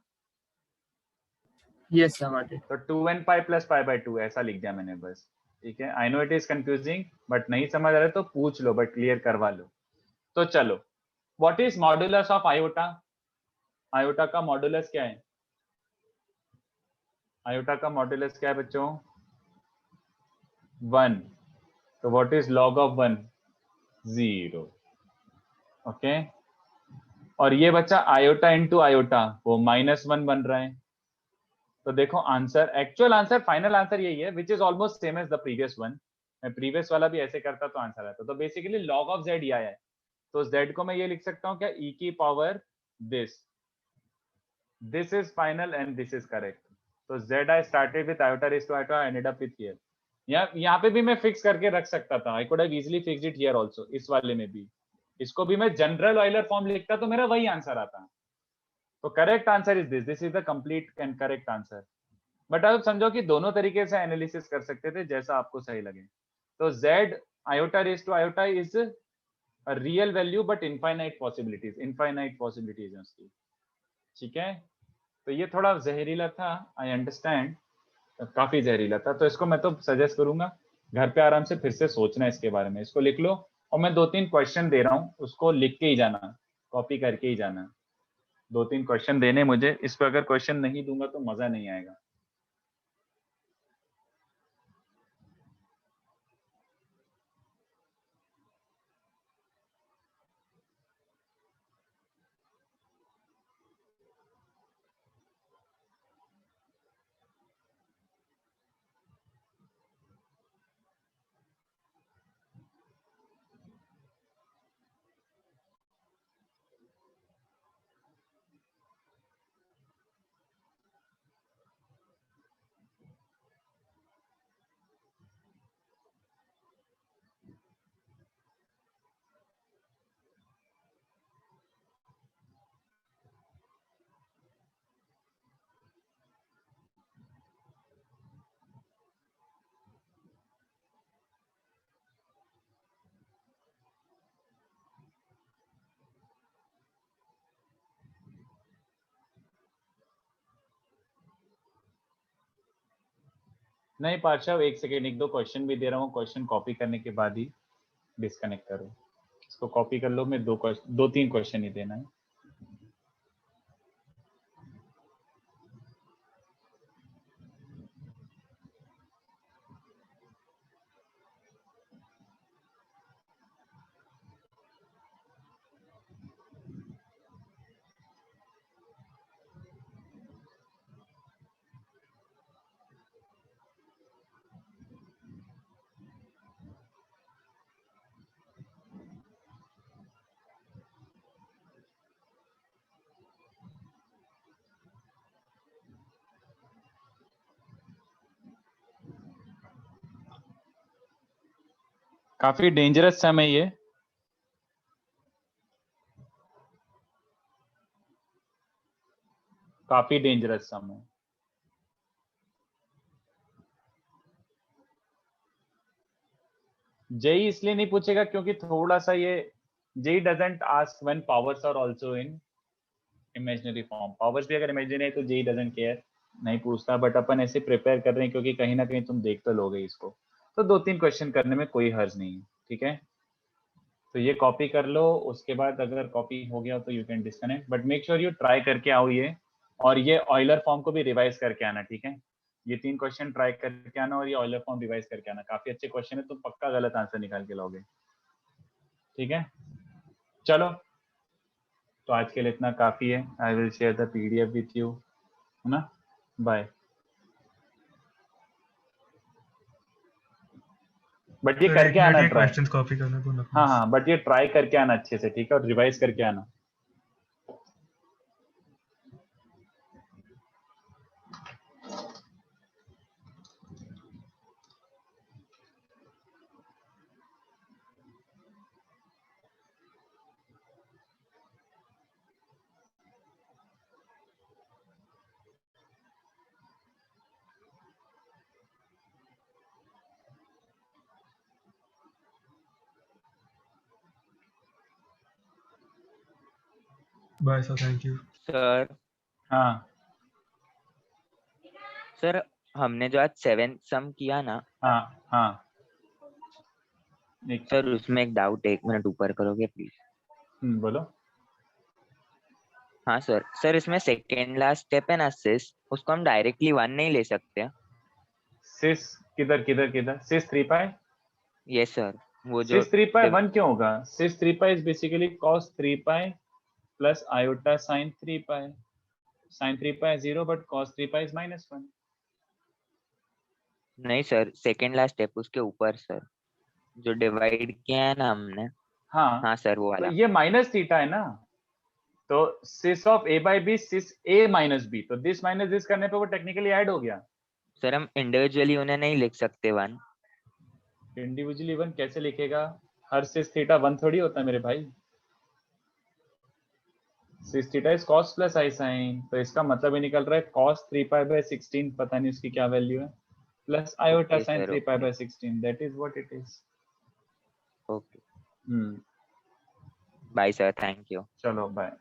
Speaker 5: Yes, sir, got it.
Speaker 1: तो 2n pi plus pi by 2 ऐसा लिख दिया मैंने बस, ठीक है। I know it is confusing, but नहीं समझ आ रहा तो पूछ लो, बट क्लियर करवा लो। तो चलो, what is modulus of iota? Iota का मॉड्यूलस क्या है? आयोटा का मॉड्यूलस क्या है बच्चों? 1। तो what is log of 1? 0। Okay, और ये बच्चा आयोटा इंटू आयोटा, वो -1 बन रहा है। तो देखो answer, actual answer, final answer यही है, which is almost same as the previous one. मैं प्रीवियस वाला भी ऐसे करता तो आंसर आता। तो बेसिकली लॉग ऑफ z ये आया है, तो z को मैं ये लिख सकता हूँ क्या? e की power this is final and this is correct. तो z I started with iota raised to iota, I ended up with here। यहाँ पे भी मैं फिक्स करके रख सकता था, I could have easily fixed it here also. इस वाले में भी, इसको भी मैं जनरल ऑयलर फॉर्म लिखता तो मेरा वही आंसर आता। तो correct answer is this is the complete and correct answer. But आप समझो कि दोनों तरीके से एनालिसिस कर सकते थे, जैसा आपको सही लगे। तो z iota raised to iota is a real value but infinite possibilities है उसकी, ठीक है। तो ये थोड़ा जहरीला था, आई अंडरस्टैंड, काफी जहरीला था। तो इसको मैं तो सजेस्ट करूंगा घर पे आराम से फिर से सोचना इसके बारे में, इसको लिख लो। और मैं 2-3 क्वेश्चन दे रहा हूँ, उसको लिख के ही जाना, कॉपी करके ही जाना। 2-3 क्वेश्चन देने मुझे, इस पर अगर क्वेश्चन नहीं दूंगा तो मजा नहीं आएगा। नहीं पार्शव, एक सेकेंड, 1-2 क्वेश्चन भी दे रहा हूँ, क्वेश्चन कॉपी करने के बाद ही डिस्कनेक्ट करो। इसको कॉपी कर लो, मैं 2-3 क्वेश्चन ही देना है। काफी डेंजरस समय ये, काफी डेंजरस समय। जेई इसलिए नहीं पूछेगा क्योंकि थोड़ा सा ये, JEE doesn't ask when powers are also in imaginary form. Powers भी अगर इमेजिनरी है तो जेई डजंट केयर, नहीं पूछता। बट अपन ऐसे प्रिपेयर कर रहे हैं क्योंकि कहीं ना कहीं तुम देख तो लोगे इसको, तो 2-3 क्वेश्चन करने में कोई हर्ज नहीं है, ठीक है। तो ये कॉपी कर लो, उसके बाद अगर कॉपी हो गया तो you can disconnect, but make sure you try करके आओ ये। और ये ऑयलर फॉर्म को भी रिवाइज करके आना, ठीक है। ये 3 क्वेश्चन ट्राई करके आना और ये ऑयलर फॉर्म रिवाइज करके आना। काफी अच्छे क्वेश्चन है, तुम पक्का गलत आंसर निकाल के लाओगे, ठीक है। चलो, तो आज के लिए इतना काफी है। I will share the PDF with you, है ना। बाय। बट ये करके आना ट्राई।
Speaker 2: क्वेश्चंस कॉपी करने को ना।
Speaker 1: हाँ, बट ये ट्राई करके आना अच्छे से, ठीक है, और रिवाइज करके आना।
Speaker 2: Bye sir, thank you.
Speaker 6: Sir
Speaker 1: हाँ
Speaker 6: सर हमने जो आज 7 सम किया ना
Speaker 1: हाँ हाँ एक
Speaker 6: सर उसमें एक डाउट है, 1 मिनट ऊपर करोगे प्लीज।
Speaker 1: बोलो।
Speaker 6: हाँ सर इसमें सेकेंड लास्ट स्टेप है ना सिस, उसको हम डायरेक्टली 1 नहीं ले सकते?
Speaker 1: सिस किधर किधर किधर? सिस 3 पाई?
Speaker 6: यस सर, वो जो
Speaker 1: सिस 3 पाई 1 क्यों होगा? सिस 3 pi is basically cos 3 pi plus iota sin 3 pi. sin 3 pi 0 but cos 3 pi is -1.
Speaker 6: नहीं सर, सेकेंड लास्ट स्टेप उसके ऊपर सर, जो डिवाइड किया है ना हमने।
Speaker 1: हाँ
Speaker 6: हाँ सर वो
Speaker 1: तो
Speaker 6: वाला।
Speaker 1: ये माइनस थीटा है ना, तो cis of a by b cis a minus b, तो दिस माइनस दिस करने पे वो टेक्निकली ऐड हो गया।
Speaker 6: सर हम इंडिविजुअली उन्हें नहीं लिख सकते 1?
Speaker 1: इंडिविजुअली 1 कैसे लिखेगा? हर सिस थीटा 1 थोड़ी होता है मेरे भाई। Cis theta is cos plus i sin, तो इसका मतलब ये निकल रहा है cos 3 पाई बाय 16, पता नहीं उसकी क्या वैल्यू है, plus iota
Speaker 6: okay
Speaker 1: sin
Speaker 6: sir
Speaker 1: 3 pi
Speaker 6: okay
Speaker 1: by 16, that is what it is.
Speaker 6: Okay, bye sir, thank you.
Speaker 1: चलो बाय।